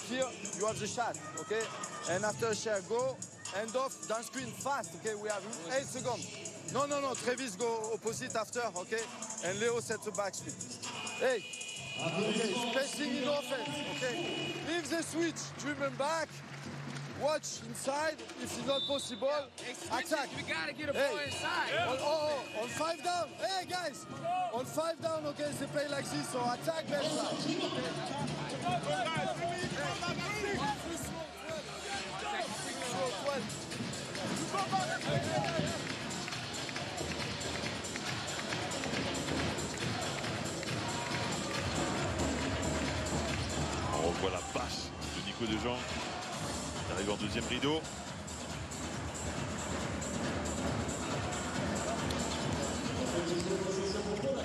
here you have the shot, okay, and after share go, end off, down screen fast, okay, we have 8 seconds. No, Travis go opposite after, okay, and Léo sets the back screen. Hey, okay, spacing in offense, okay, leave the switch, driven back. Watch inside. If it's not possible, attack. We gotta get a ball inside. On 5 down. Hey guys, on 5 down. Okay, they play like this. So attack left side. On revoit la passe de Nico Dejean. Il arrive en deuxième rideau.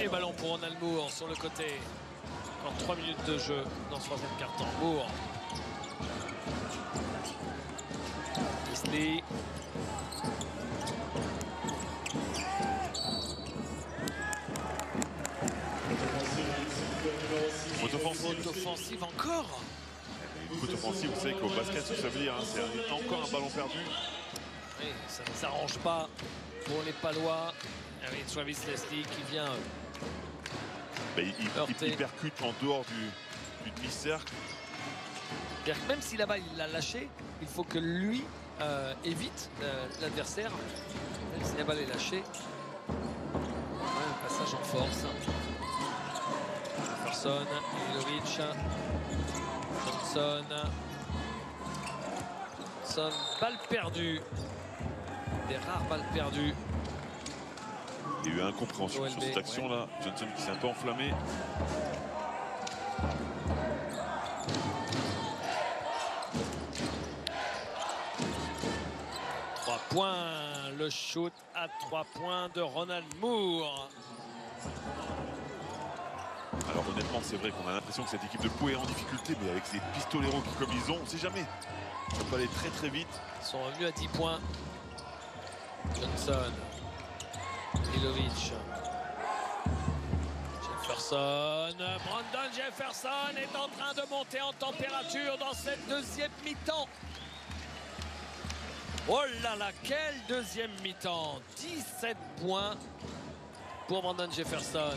Et ballon pour Ronald Moore sur le côté. Encore 3 minutes de jeu dans ce troisième quart-temps. Moore. Leslie. Faute offensive encore. Une faute offensive, vous savez qu'au basket, ça veut dire, hein, c'est encore un ballon perdu. Oui, ça ne s'arrange pas pour les Palois. Avec Travis Leslie qui vient Il percute en dehors du demi-cercle. C'est-à-dire que même si la balle il l'a lâché, il faut que lui évite l'adversaire. Même si la balle est lâchée. Ouais, un passage en force. Jefferson, Milovic, Johnson. Balle perdue. Des rares balles perdues. Il y a eu incompréhension OLB, sur cette action-là. Ouais. Johnson qui s'est un peu enflammé. Trois points. Le shoot à 3 points de Ronald Moore. Alors honnêtement, c'est vrai qu'on a l'impression que cette équipe de Pau est en difficulté, mais avec ces pistoleros qui, comme ils ont, on ne sait jamais. Ça peut aller très très vite. Ils sont revenus à 10 points. Johnson. Milovic. Jefferson. Brandon Jefferson est en train de monter en température dans cette deuxième mi-temps. Oh là là, quelle deuxième mi-temps. 17 points pour Brandon Jefferson.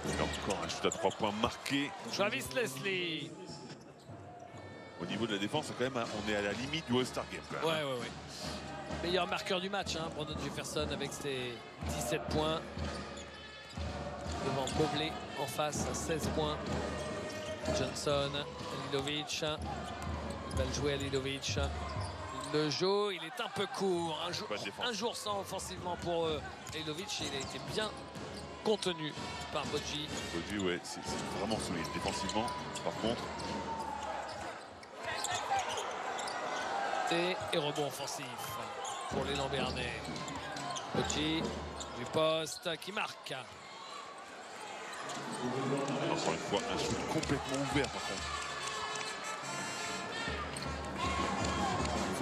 Et encore un shoot à 3 points marqué. Travis Leslie. Au niveau de la défense, quand même, on est à la limite du All-Star Game. Quand même. Ouais. Meilleur marqueur du match, hein, Brandon Jefferson avec ses 17 points. Devant Mobley en face, 16 points. Johnson, Halilovic. Balle jouée à Halilovic. Le jeu, il est un peu court. Un jour sans offensivement pour Halilovic. Il a été bien contenu par Bodji. Bodji, ouais, c'est vraiment solide défensivement. Par contre. Et rebond offensif pour les Lambernais. Bodji du poste qui marque. Encore une fois, un shoot complètement ouvert par contre.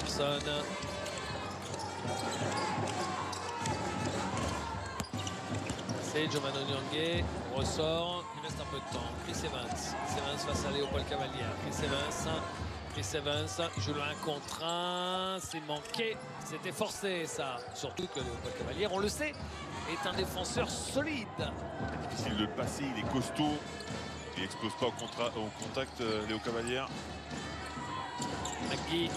Fulson. C'est Giovanni Onyongue. On ressort. Il reste un peu de temps. Chris Evans. Chris Evans face à Léopold Cavalier. Chris Evans joue le 1 contre 1. C'est manqué. C'était forcé, ça. Surtout que Léopold Cavalier, on le sait, est un défenseur solide. C'est difficile de le passer. Il est costaud. Il n'explose pas au contact, Léo Cavalier. McGee.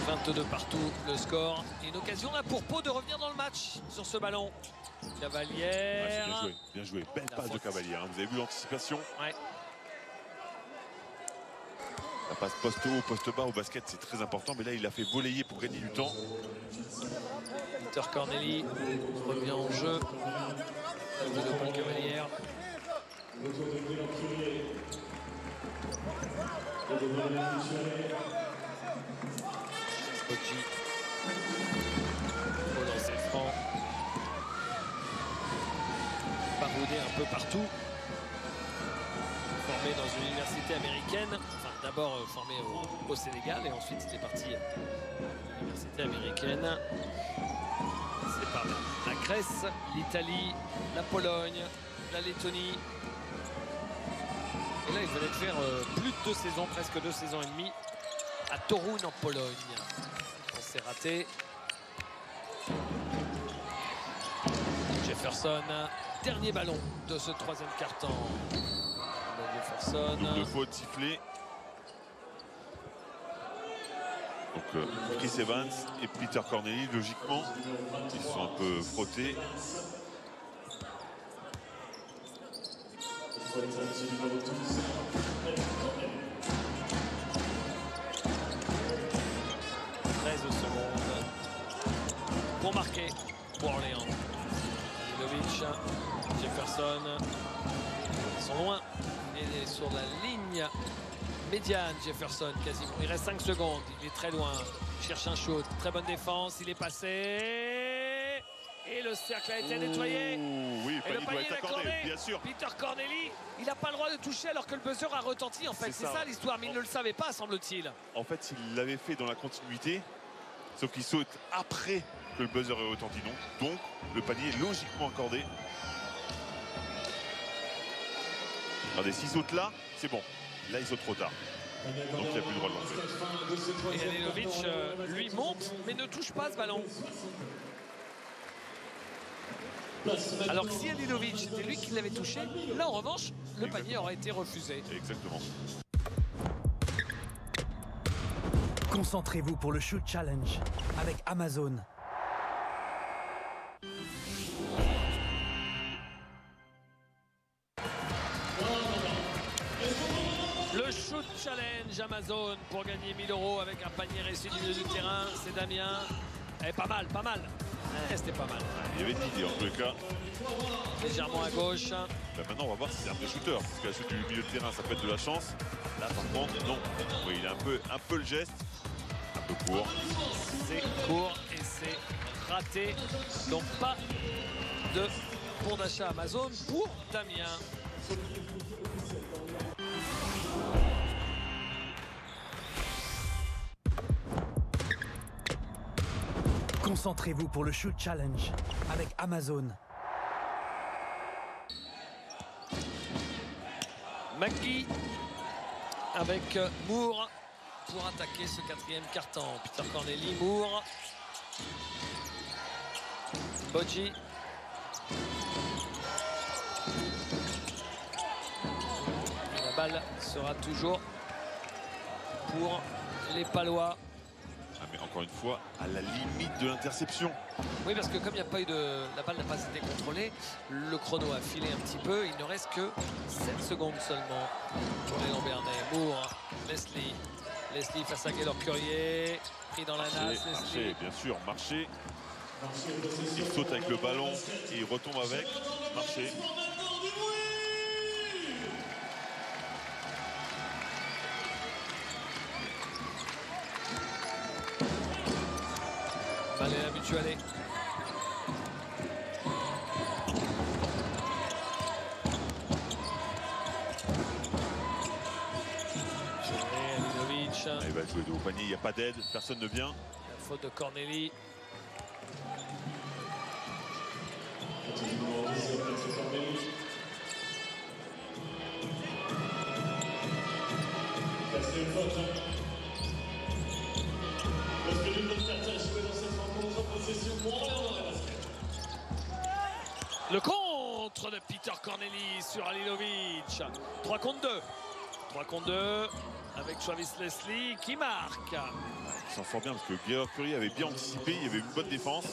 22 partout le score. Et une occasion là pour Pau de revenir dans le match sur ce ballon. Cavalière. Bien joué, bien joué. Belle passe de Cavalier. Vous avez vu l'anticipation? Ouais. La passe poste haut, poste bas au basket, c'est très important. Mais là, il a fait voler pour gagner du temps. Peter Corneli revient en jeu. Léopold Cavalière. Poggi. Au lancer franc. Baroudé un peu partout. Formé dans une université américaine. Enfin, d'abord formé au Sénégal et ensuite c'était parti à l'université américaine. C'est pas mal. La Grèce, l'Italie, la Pologne, la Lettonie. Et là, il venait de faire plus de 2 saisons, presque 2 saisons et demie, à Toruń en Pologne. On s'est raté. Jefferson, dernier ballon de ce 3e quart-temps. Jefferson. Double faute sifflée. Donc Chris Evans et Peter Corneli, logiquement, ils sont un peu frottés. Secondes pour marquer pour Orléans. Milovic, Jefferson, ils sont loin. Et sur la ligne médiane, Jefferson quasiment. Il reste 5 secondes, il est très loin. Il cherche un shoot, très bonne défense, il est passé. Et le cercle a été nettoyé. Oui, et le doit panier être accordé, bien sûr. Peter Corneli, il n'a pas le droit de toucher alors que le buzzer a retenti. En fait, c'est ça l'histoire, mais il ne le savait pas, semble-t-il. En fait, il l'avait fait dans la continuité, sauf qu'il saute après que le buzzer ait retenti. Donc, le panier est logiquement accordé. Regardez, s'il saute là, c'est bon. Là, il saute trop tard. Donc, il n'a plus le droit de lancer. Et Anilovic, lui, monte, mais ne touche pas ce ballon. Alors que si Anilovic, c'était lui qui l'avait touché, là, en revanche, le panier aurait été refusé. Exactement. Concentrez-vous pour le Shoot Challenge avec Amazon. Le Shoot Challenge Amazon pour gagner 1000 € avec un panier réussi du milieu du terrain. C'est Damien. Eh, pas mal, pas mal. C'était pas mal. Il y avait une idée en tous les cas. Légèrement à gauche. Ben maintenant, on va voir si c'est un vrai shooter. Parce que la shoot du milieu de terrain, ça peut être de la chance. Là, par contre, non. Oui, il a un peu le geste. Un peu court. C'est court et c'est raté. Donc, pas de bon d'achat Amazon pour Damien. Concentrez-vous pour le Shoot Challenge avec Amazon. McGee avec Moore pour attaquer ce 4e quart-temps. Peter Corneli, Moore. Poggi. La balle sera toujours pour les Palois. Mais encore une fois, à la limite de l'interception. Oui, parce que comme il n'y a pas eu de... La balle n'a pas été contrôlée, le chrono a filé un petit peu. Il ne reste que 7 secondes seulement pour les Lambernais. Moore, Leslie. Leslie face à Gaylor Currier. Pris dans la nasse, Leslie. Marché, bien sûr, Marché. Il saute avec le ballon et il retombe avec. Marché. Allez, la mutuelle. Il va jouer de haut panier, il n'y a pas d'aide, personne ne vient. La faute de Corneli. c'est une faute. Parce que nous sommes certains jouer dans cette rencontre en possession pour Orléans dans la basket. Le contre de Peter Corneli sur Halilovic. 3 contre 2. 3 contre 2 avec Travis Leslie qui marque. Il s'en sort bien parce que Georg Curry avait bien anticipé, il y avait une bonne défense.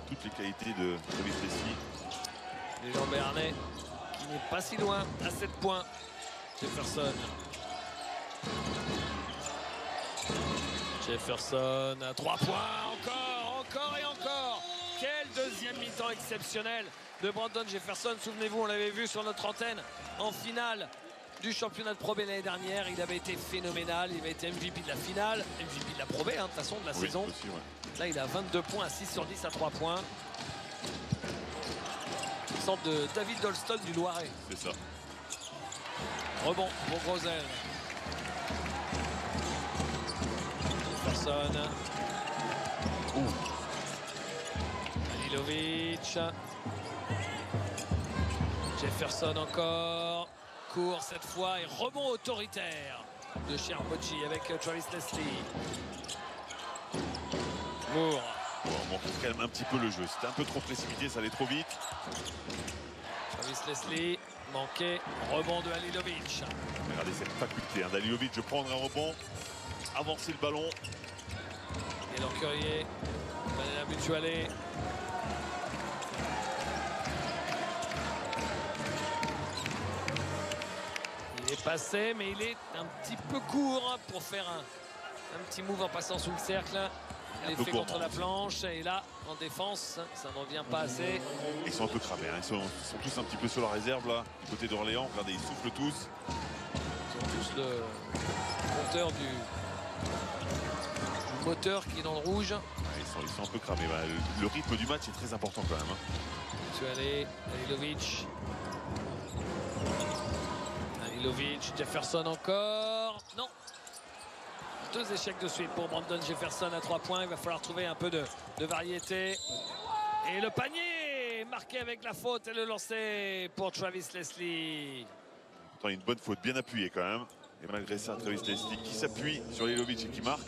Toutes les qualités de Travis Leslie. Les Lambernais qui n'est pas si loin à 7 points. Jefferson. Jefferson à 3 points. Encore et encore. Quel deuxième mi-temps exceptionnel de Brandon Jefferson. Souvenez-vous, on l'avait vu sur notre antenne en finale du championnat de Pro B l'année dernière. Il avait été phénoménal. Il avait été MVP de la finale, MVP de la Pro B, hein, de toute façon, de la saison. Aussi, ouais. Là, il a 22 points à 6 sur 10 à 3 points. Une sorte de David Dolston du Loiret. C'est ça. Rebond pour Grosel. Jefferson. Halilovic. Jefferson encore. Court cette fois et rebond autoritaire de Cherbochi avec Travis Leslie. Moore. Bon, on montre quand même un petit peu le jeu. C'était un peu trop précipité, ça allait trop vite. Travis Leslie manqué. Rebond de Halilovic. Regardez cette faculté hein, d'Halilovic de prendre un rebond, avancer le ballon. Et Currier. Vanilla Mutualé. Il est passé, mais il est un petit peu court pour faire un petit move en passant sous le cercle. Il est fait contre la planche et là, en défense, ça ne revient pas assez. Ils sont un peu cramés, hein. Ils sont tous un petit peu sur la réserve là, du côté d'Orléans. Regardez, ils soufflent tous. Ils ont tous le compteur du moteur qui est dans le rouge. Ouais, ils sont un peu cramés. Bah, le rythme du match est très important quand même. Hein. Mutualé, Halilovic. Halilovic, Jefferson encore. Non. 2 échecs de suite pour Brandon Jefferson à 3 points. Il va falloir trouver un peu de variété. Et le panier marqué avec la faute et le lancer pour Travis Leslie. Pourtant, une bonne faute bien appuyée quand même. Et malgré ça, Travis Leslie qui s'appuie sur Halilovic et qui marque.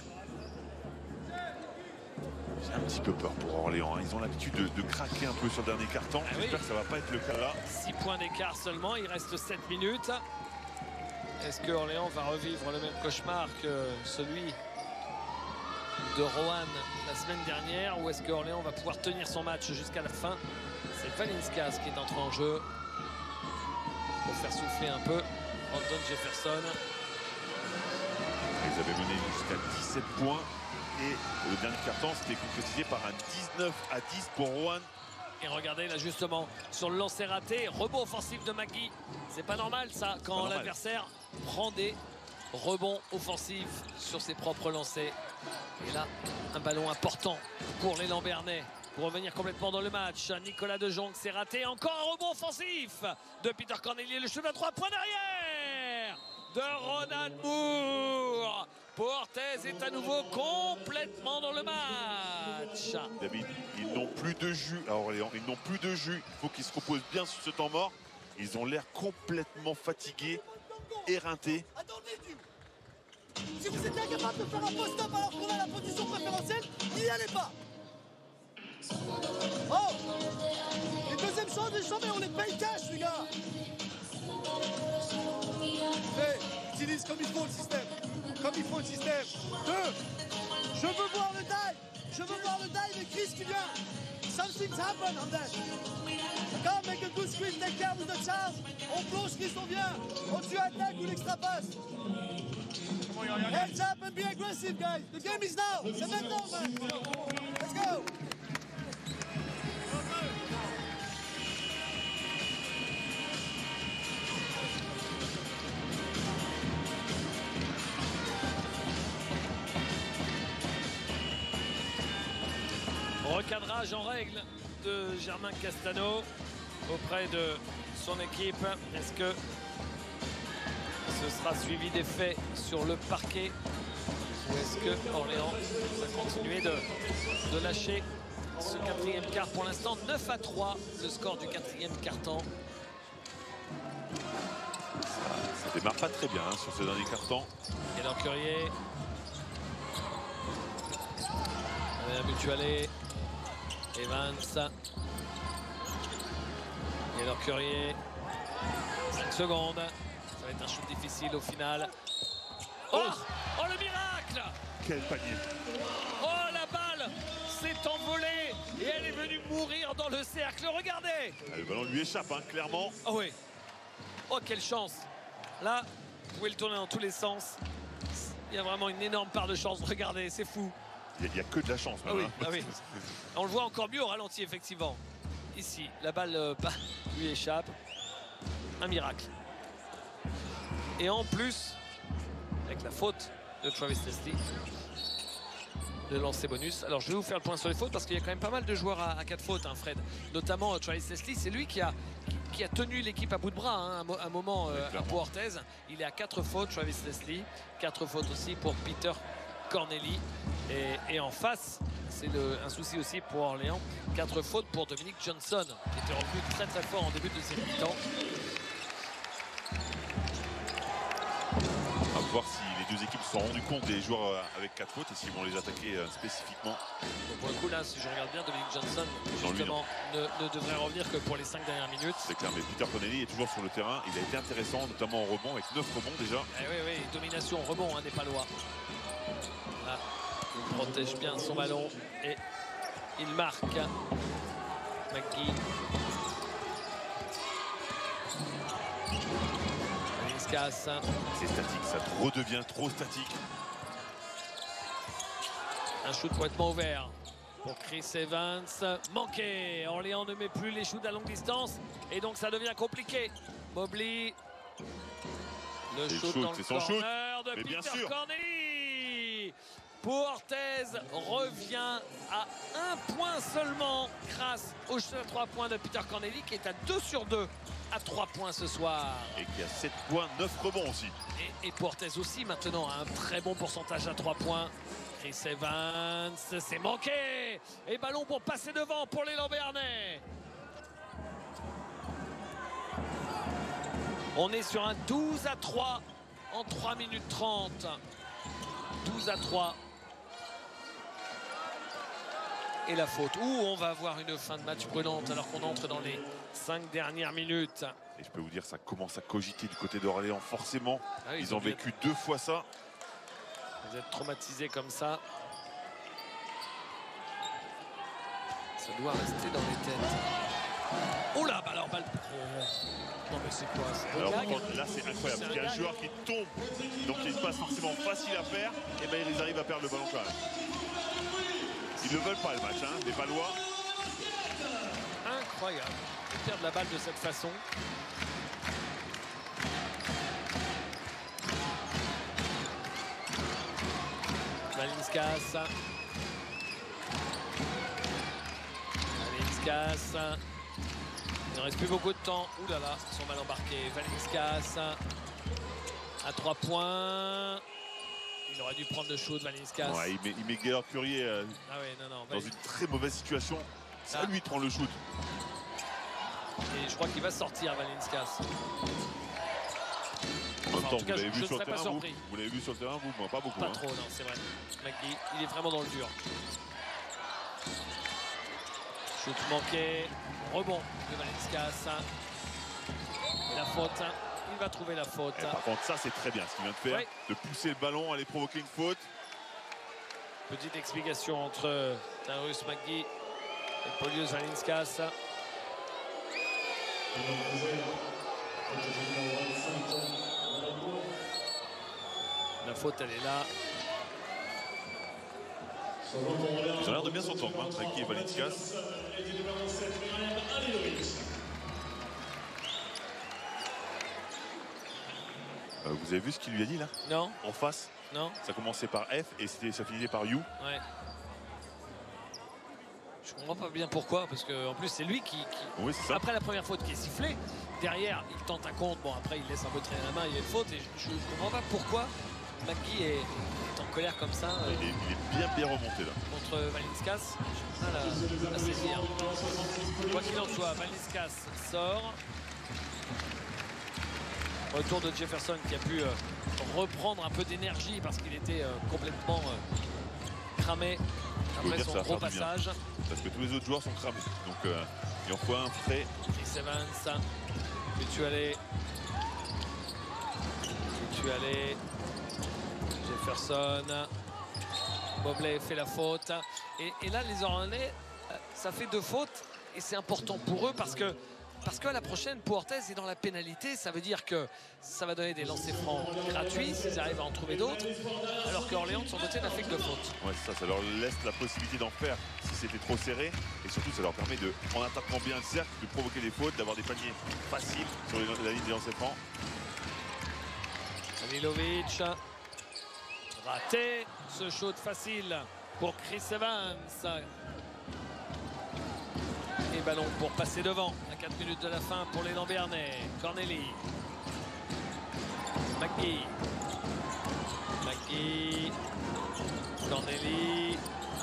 J'ai un petit peu peur pour Orléans. Hein. Ils ont l'habitude de craquer un peu sur le dernier carton. Ah J'espère oui. que ça ne va pas être le cas là. 6 points d'écart seulement. Il reste 7 minutes. Est-ce que Orléans va revivre le même cauchemar que celui de Roanne la semaine dernière, ou est-ce que Orléans va pouvoir tenir son match jusqu'à la fin? C'est Valinskas qui est entré en jeu pour faire souffler un peu Brandon Jefferson. Ils avaient mené jusqu'à 17 points et le dernier carton c'était concrétisé par un 19 à 10 pour Roanne. Et regardez là justement sur le lancer raté, rebond offensif de Magui. C'est pas normal ça quand l'adversaire prend des rebonds offensifs sur ses propres lancers. Et là, un ballon important pour les Lambernais pour revenir complètement dans le match. Nicolas De Jong s'est raté. Encore un rebond offensif de Peter Cornelier. Le shoot à 3 points derrière de Ronan Moore. Portez est à nouveau complètement dans le match. David, ils n'ont plus de jus à Orléans. Ils n'ont plus de jus. Il faut qu'ils se reposent bien sur ce temps mort. Ils ont l'air complètement fatigués, éreintés. Si vous êtes incapable de faire un post-up alors qu'on a la position préférentielle, n'y allez pas. Oh, les deuxièmes chances des chambres, on les paye cash, les gars. Hey, utilise comme il faut le système. Comme il faut le système. 2. Je veux voir le dive. Je veux voir le dive et Chris qui vient. Something's happened on that. D'accord, make a good screen, take care with the charge. On plonge Chris, on vient. On tue attaque ou l'extra passe. Heads up and be aggressive, guys. The game is now. C'est maintenant, man. Let's go. Recadrage en règle de Germain Castano auprès de son équipe. Est-ce que ce sera suivi des faits sur le parquet ou est-ce que Orléans va continuer de lâcher ce quatrième quart? Pour l'instant 9 à 3 le score du quatrième quart-temps. Ça démarre pas très bien hein, sur ce dernier quart-temps. Taylor Currier. Mutualé. Evans. Taylor Currier. 5 secondes. Ça va être un shoot difficile au final. Oh, oh le miracle! Quel panier! Oh la balle s'est envolée et elle est venue mourir dans le cercle. Regardez! Ah, le ballon lui échappe hein, clairement. Oh oui. Oh quelle chance! Là, vous pouvez le tourner dans tous les sens. Il y a vraiment une énorme part de chance. Regardez, c'est fou. Il n'y a que de la chance. Ah même, oui, hein. ah oui. On le voit encore mieux au ralenti effectivement. Ici, la balle lui échappe. Un miracle. Et en plus, avec la faute de Travis Leslie, le lancer bonus. Alors je vais vous faire le point sur les fautes parce qu'il y a quand même pas mal de joueurs à 4 fautes, hein, Fred. Notamment Travis Leslie, c'est lui qui a tenu l'équipe à bout de bras hein, un moment pour Orthez. Il est à 4 fautes, Travis Leslie. 4 fautes aussi pour Peter Corneli. Et en face, c'est un souci aussi pour Orléans. 4 fautes pour Dominic Johnson, qui était revenu très très fort en début de deuxième mi-temps. On va voir si les deux équipes se sont rendues compte des joueurs avec 4 fautes et s'ils vont les attaquer spécifiquement. Donc pour le coup là, si je regarde bien, Dominic Johnson Dans lui, justement ne devrait revenir que pour les 5 dernières minutes. C'est clair, mais Peter Corneli est toujours sur le terrain. Il a été intéressant, notamment en rebond, avec 9 rebonds déjà. Eh oui, oui, domination, rebond hein, des Palois. Là, il protège bien son ballon et il marque. McGee. Il se casse. C'est statique, ça redevient trop statique. Un shoot complètement ouvert pour Chris Evans. Manqué. Orléans ne met plus les shoots à longue distance et donc ça devient compliqué. Mobley. Le C'est shoot le dans shoot, le c'est son shoot. corner de Mais bien Peter sûr. Corneli. Pour Orthez revient à 1 point seulement grâce au shoot à 3 points de Peter Corneli qui est à 2 sur 2 à 3 points ce soir. Et qui a 7 points, 9 rebonds aussi. Et pour Orthez aussi maintenant un très bon pourcentage à 3 points. Chris Evans, c'est manqué. Et ballon pour passer devant pour les Lambernais. On est sur un 12 à 3 en 3 minutes 30. 12 à 3. Et la faute. Ouh, on va avoir une fin de match brûlante alors qu'on entre dans les 5 dernières minutes. Et je peux vous dire, ça commence à cogiter du côté d'Orléans, forcément. Ah oui, ils ont vécu 2 fois ça. Vous êtes traumatisés comme ça. Ça doit rester dans les têtes. Oh là, bah alors, balle. Non mais c'est quoi? C'est Alors un gag. là c'est incroyable, C'est il y a un un gag. joueur qui tombe, donc il se passe forcément facile à faire, et bien ils arrivent à perdre le ballon quand même. Ils ne veulent pas le match, hein, les Palois. Incroyable. Ils perdent la balle de cette façon. Valinskas. Valinskas. Il ne reste plus beaucoup de temps. Ouh là là, ils sont mal embarqués. Valinskas. À 3 points. Il aurait dû prendre le shoot, Valinskas. Ouais, il met Taylor Currier Ah oui, non, non. dans une très mauvaise situation. Ça lui prend le shoot. Et je crois qu'il va sortir, Valinskas. En même en temps, tout cas, vous l'avez je vu sur serais le pas terrain, vous? surpris. Vous l'avez vu sur le terrain, vous? Moi, pas beaucoup. Pas hein. trop, non, c'est vrai. McGee, il est vraiment dans le dur. Shoot manqué. Rebond de Valinskas. Et la faute. Il va trouver la faute. Et par contre, ça, c'est très bien ce qu'il vient de faire. Oui. De pousser le ballon, aller provoquer une faute. Petite explication entre Darius McGee et Paulius Valinskas. La faute, elle est là. Ils ont l'air de bien s'entendre, hein, McGee et Valinskas. Vous avez vu ce qu'il lui a dit là? Non, En face, non, ça commençait par F et ça finissait par U. ouais. Je comprends pas bien pourquoi, parce qu'en plus c'est lui qui... Oui, c'est ça. Après la première faute qui est sifflée, derrière il tente un compte, bon après il laisse un peu traîner la main, il y a une faute, et je comprends pas pourquoi McGee est en colère comme ça Il est bien remonté là. contre Valinskas. J'ai du mal à saisir. Quoi qu'il en soit, Valinskas sort. Retour de Jefferson qui a pu reprendre un peu d'énergie parce qu'il était complètement cramé après son gros passage. Parce que tous les autres joueurs sont cramés. Donc il en faut un frais. Chris Evans, Mutualé. Jefferson. Mobley fait la faute. Et là, les Orléanais, ça fait 2 fautes. Et c'est important pour eux parce que la prochaine, Puertes est dans la pénalité. Ça veut dire que ça va donner des lancers francs gratuits s'ils arrivent à en trouver d'autres. Alors qu'Orléans, de son côté, n'a fait que 2 fautes. Ouais, c'est ça. Ça leur laisse la possibilité d'en faire si c'était trop serré. Et surtout, ça leur permet, en attaquant bien le cercle, de provoquer des fautes, d'avoir des paniers faciles sur la ligne des lancers francs. Halilovic. Raté. Ce shoot facile pour Chris Evans. Et ballon pour passer devant à 4 minutes de la fin pour les Lambernais. Corneli. McGee. Corneli.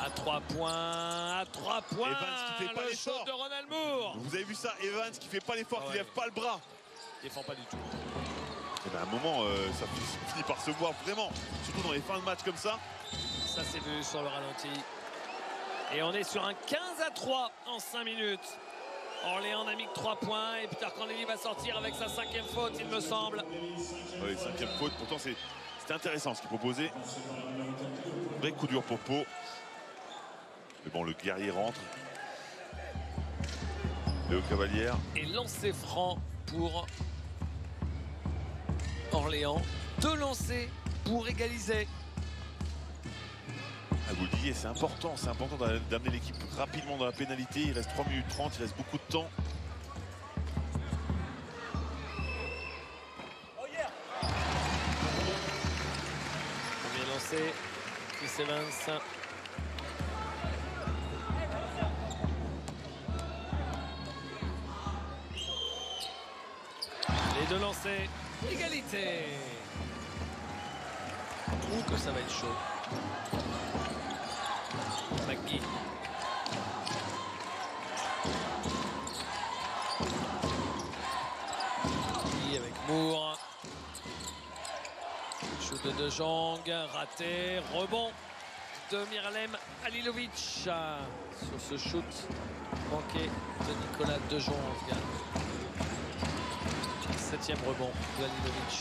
À 3 points. Evans qui fait pas le l'effort. shoot de Ronald Moore. Vous avez vu ça, Evans qui fait pas l'effort, qui lève pas le bras. Il défend pas du tout. Et ben à un moment, ça finit par se voir vraiment, surtout dans les fins de match comme ça. Ça c'est vu sur le ralenti. Et on est sur un 15-3 en 5 minutes. Orléans a mis que 3 points et Peter Corneli va sortir avec sa 5e faute, il me semble. Oui, 5e faute, pourtant c'était intéressant ce qu'il proposait. Vrai coup dur pour Pau. Mais bon, le guerrier rentre. Léo Cavalière. Et lancer franc pour Orléans. 2 lancers pour égaliser. Ah, vous le disiez, c'est important d'amener l'équipe rapidement dans la pénalité. Il reste 3 minutes 30, il reste beaucoup de temps. Premier lancé, Chris Evans. Les 2 lancés, égalité. Ouh, que ça va être chaud. McGee. Avec Moore. Shoot de De Jong, raté, rebond de Miralem Halilovic sur ce shoot manqué de Nicolas De Jong. 7e rebond de Halilovic.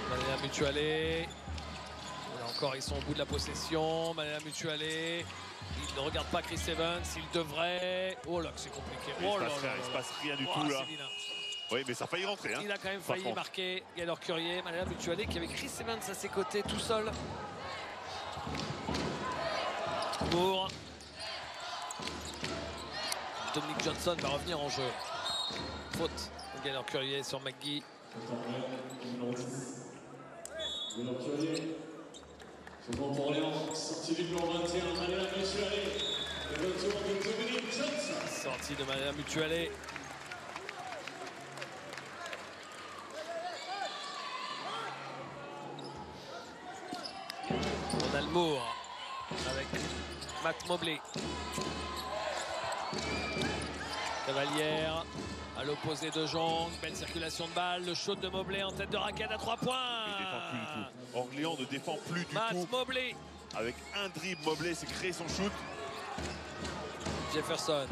Malaya Mutualé. Encore, ils sont au bout de la possession. Malaya Mutualé. Il ne regarde pas Chris Evans. Il devrait. Oh là, que c'est compliqué. Oh là là. Il se passe rien du tout là. Oui, mais ça a failli rentrer. Hein, il a quand même failli marquer. Gaylor Curier, Malaya Mutualé qui avait Chris Evans à ses côtés tout seul. Pour Dominic Johnson va revenir en jeu. Faute de Gaylor Curier sur McGee. Pour Orléans, sortie du plan 21, Malaya Mutualé. Le retour de Dominic Johnson. Sortie de Malaya Mutualé. Ronald Moore avec Matt Mobley. Cavalière à l'opposé de Jong. Belle circulation de balle. Le shoot de Mobley en tête de raquette à 3 points. Il ne défend plus du tout. Orléans ne défend plus du Matt tout. Mobley. Avec un dribble, Mobley s'est créé son shoot. Jefferson.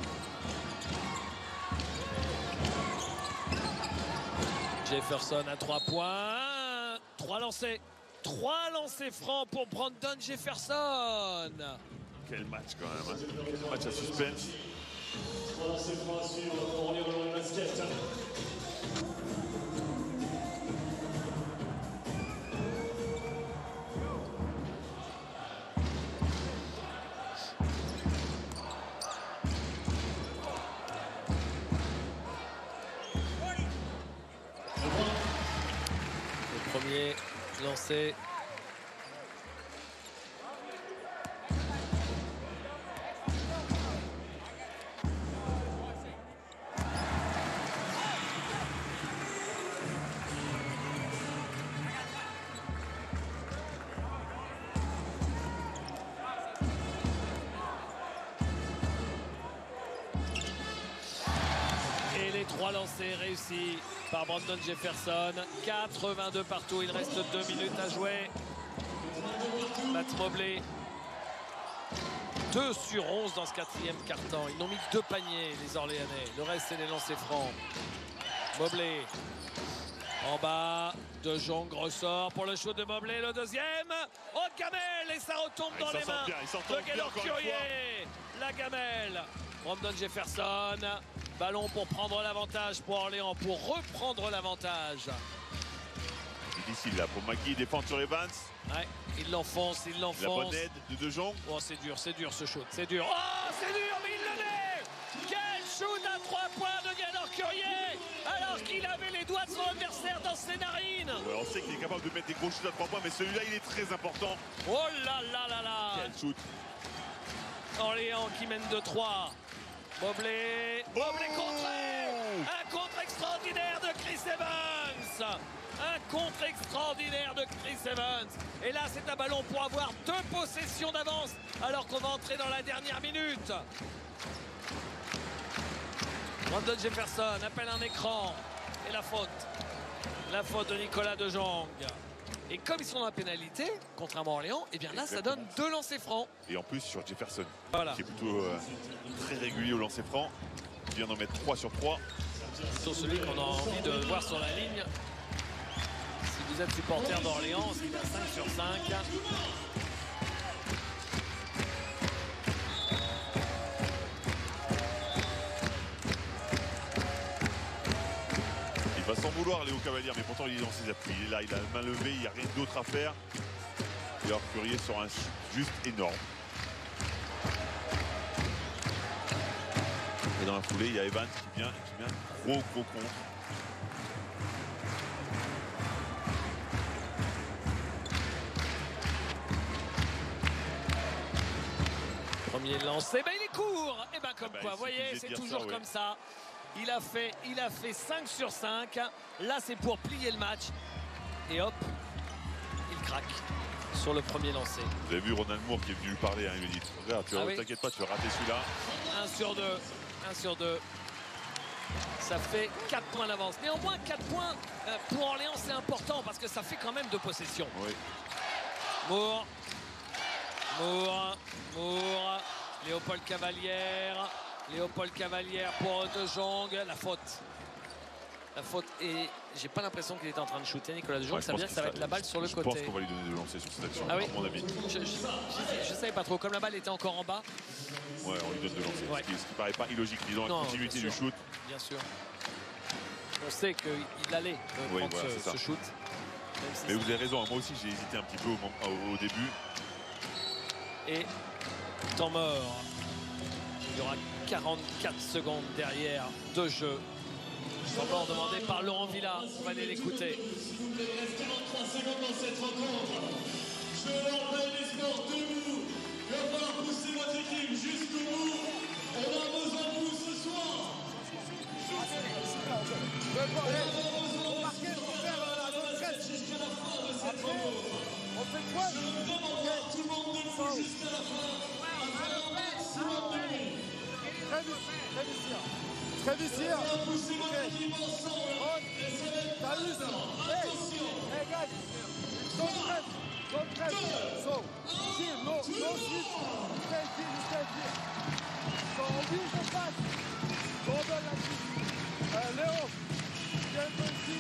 Jefferson à 3 points. 3 lancés. 3 lancers francs pour Brandon Jefferson. Quel match quand même. Hein. Quel match à suspense. 3 lancers francs à suivre pour Orléans dans le basket. Le premier lancé. lancé réussi par Brandon Jefferson. 82 partout, il reste 2 minutes à jouer. Matt Mobley. 2 sur 11 dans ce 4e quart-temps. Ils n'ont mis que 2 paniers, les Orléanais. Le reste, c'est les lancers francs. Mobley. En bas, De Jong ressort pour le shoot de Mobley. Le deuxième. Oh, gamelle. Et ça retombe dans les mains de Gaylor Curier. La gamelle. Brandon Jefferson. Ballon pour prendre l'avantage pour Orléans, pour reprendre l'avantage. Difficile là pour Magui, défendre sur Evans. Ouais, il l'enfonce, il l'enfonce. La bonne aide de De Jong. Oh, c'est dur ce shoot, c'est dur. Oh, c'est dur, mais il le met. Quel shoot à 3 points de Gaylor Curier, alors qu'il avait les doigts de son adversaire dans ses narines. Ouais, on sait qu'il est capable de mettre des gros shoots à 3 points, mais celui-là, il est très important. Oh là là là là. Quel shoot. Orléans qui mène de 3. Mobley contré. Un contre extraordinaire de Chris Evans. Un contre extraordinaire de Chris Evans. Et là, c'est un ballon pour avoir 2 possessions d'avance, alors qu'on va entrer dans la dernière minute. Brandon Jefferson appelle un écran. Et la faute. La faute de Nicolas De Jong. Et comme ils sont dans la pénalité, contrairement à Orléans, et bien là, ça donne 2 lancers francs. Et en plus, sur Jefferson, voilà, qui est plutôt très régulier au lancer franc, il vient d'en mettre 3 sur 3. Sur celui qu'on a envie de voir sur la ligne. Si vous êtes supporter d'Orléans, c'est à 5 sur 5. Il va s'en vouloir, Léo Cavalier, mais pourtant il est dans ses appuis. Il est là, il a la main levée, il n'y a rien d'autre à faire. Et alors Curier sur un juste énorme. Et dans la foulée, il y a Evans qui vient gros contre. Premier lancé, ben il est court. Et ben comme quoi, vous voyez, c'est toujours ça, comme ça. Il a fait 5 sur 5. Là, c'est pour plier le match. Et hop, il craque sur le premier lancé. Vous avez vu Ronald Moore qui est venu lui parler, hein, il lui dit regarde, t'inquiète pas, tu vas rater celui-là. 1 sur 2. 1 sur 2. Ça fait 4 points d'avance. Néanmoins, 4 points pour Orléans, c'est important parce que ça fait quand même 2 possessions. Oui. Moore. Léopold Cavalière. Léopold Cavalière pour De Jong. La faute. La faute. Et j'ai pas l'impression qu'il était en train de shooter, Nicolas De Jong. Ça veut dire que ça va être la balle sur le côté. Je pense qu'on va lui donner de lancer sur cette action, ah oui, à mon avis. Je savais pas trop. Comme la balle était encore en bas. Ouais, on lui donne de lancer. Ouais. Ce qui paraît pas illogique, disons, la continuité du shoot. Bien sûr. On sait qu'il allait prendre ce shoot. Mais vous avez raison, moi aussi j'ai hésité un petit peu au début. Et temps mort. Il y aura 44 secondes derrière de jeu. Temps mort demandé par Laurent Villa. On va aller l'écouter. S'il vous plaît, il reste 3 secondes dans cette rencontre. Je rappelle les sports debout. Il va falloir pousser votre équipe jusqu'au bout. On a besoin de vous ce soir. Jusqu'à la fin de cette rencontre. On fait quoi? Je demande voir tout le monde debout jusqu'à la fin. À faire un maximum de bruit. Très ici. On va pousser votre équipe ensemble. Et ça va être passionnant. Attention. Hey guys, don't press. So, here, no switch. Stay here. So, on use the pass. Hold on like this. Léo, viens ici.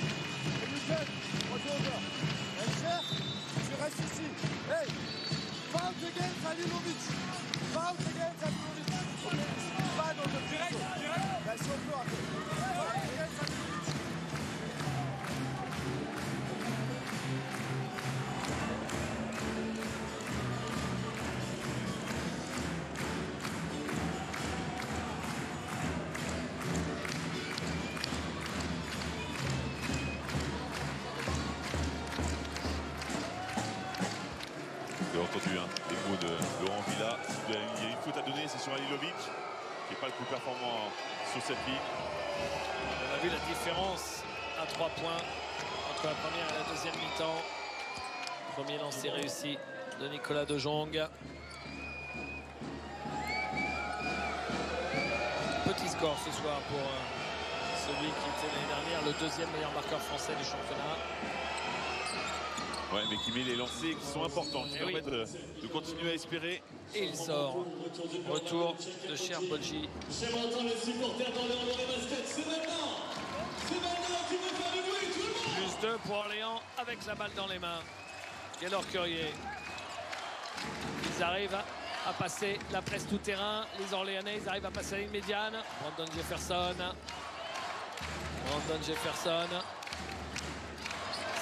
Et Michel, retourne. Et Cher, tu restes ici. Hey, bounce against Halilovic. Pas dans le direct. Bien sûr, on peut après. Bounce against Halilovic. Vous avez entendu les mots de Laurent Villa. Il y a une faute à donner, c'est sur Halilovic, qui n'est pas le plus performant sur cette ligne. On a vu la différence à 3 points entre la première et la deuxième mi-temps. Premier lancé réussi de Nicolas De Jong. Petit score ce soir pour Celui qui était l'année dernière le deuxième meilleur marqueur français du championnat. Ouais, mais qui met les lancers qui sont importants, qui permettent de continuer à espérer. Et il sort. Retour de Cher Bodji. J'aimerais entendre les supporters dans les baskets. C'est maintenant. C'est maintenant qu'il veut faire du bruit, tout le monde. Plus 2 pour Orléans avec la balle dans les mains. Gaylor Currier. Ils arrivent à passer la presse tout terrain. Les Orléanais, ils arrivent à passer la ligne médiane. Brandon Jefferson. Brandon Jefferson.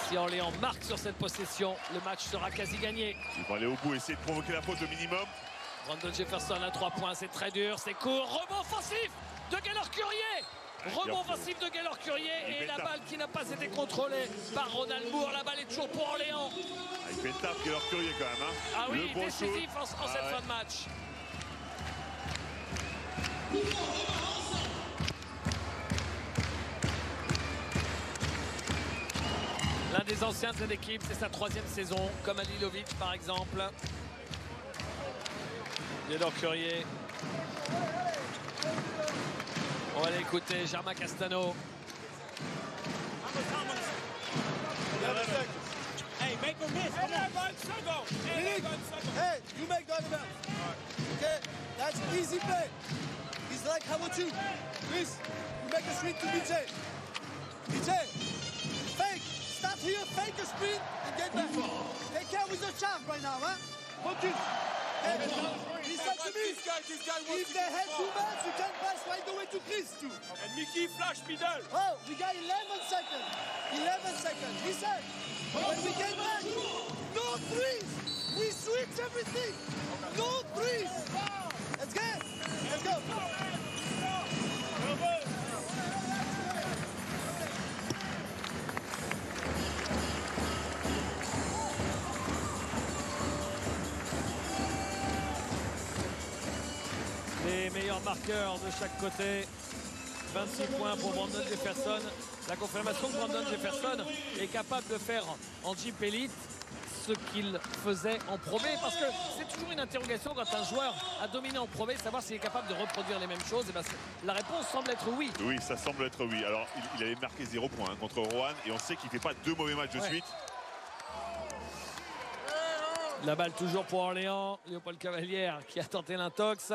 Si Orléans marque sur cette possession, le match sera quasi gagné. Ils vont aller au bout, essayer de provoquer la faute au minimum. Brandon Jefferson à 3 points, c'est très dur, c'est court. Rebond offensif de Gaylor Currier. Rebond offensif de Gaylor Currier et la balle qui n'a pas été contrôlée par Ronald Moore. La balle est toujours pour Orléans. Il fait une tape Gaylor Currier quand même. Hein. Ah oui, le bon décisif en cette fin de match. L'un des anciens de cette équipe, c'est sa 3e saison, comme Alilovic par exemple. Gaylor Currier. On va l'écouter, Germain Castano. Hey, make a miss. Come on. Hey, you make the other. Okay, that's easy play. He's like, how about you? Please, you make a screen to BJ. BJ, fake. Start here, fake a screen, and get back. Take care with the shaft right now, huh? Focus. Hey, listen to me. If they head too much, you can pass right away to Chris too. And Mickey flash middle. Oh, we got 11 seconds. 11 seconds. Listen. When we get back, no threes. We switch everything. No threes. Let's get. Let's go. Les meilleurs marqueurs de chaque côté. 26 points pour Brandon Jefferson. La confirmation que Brandon Jefferson est capable de faire en Jeep Elite ce qu'il faisait en Pro B, parce que c'est toujours une interrogation quand un joueur a dominé en Pro B, savoir s'il est capable de reproduire les mêmes choses. Et ben, la réponse semble être oui. Oui, ça semble être oui. Alors, il avait marqué 0 points hein, contre Rohan et on sait qu'il ne fait pas 2 mauvais matchs de suite. La balle toujours pour Orléans. Léopold Cavalière qui a tenté l'intox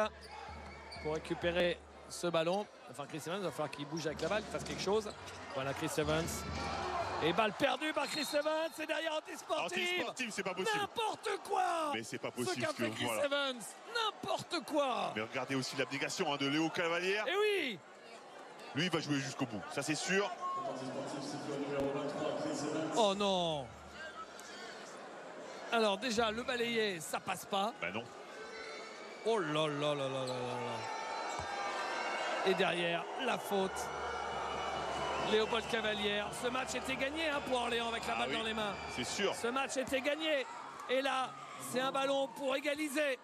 pour récupérer ce ballon. Enfin, Chris Evans, il va falloir qu'il bouge avec la balle, qu'il fasse quelque chose. Voilà Chris Evans. Et balle perdue par Chris Evans. C'est derrière anti-sportif. Anti-sportif, c'est pas possible. N'importe quoi. Mais c'est pas possible. Ce qu'a fait Chris Evans. N'importe quoi. Mais regardez aussi l'abnégation hein, de Léo Cavalière. Et oui. Lui, il va jouer jusqu'au bout. Ça, c'est sûr. Oh non. Alors déjà, le balayé, ça passe pas. Bah non. Oh là là là là là là. Et derrière, la faute. Léopold Cavalière. Ce match était gagné hein, pour Orléans avec la balle dans les mains. C'est sûr. Ce match était gagné. Et là, c'est un ballon pour égaliser.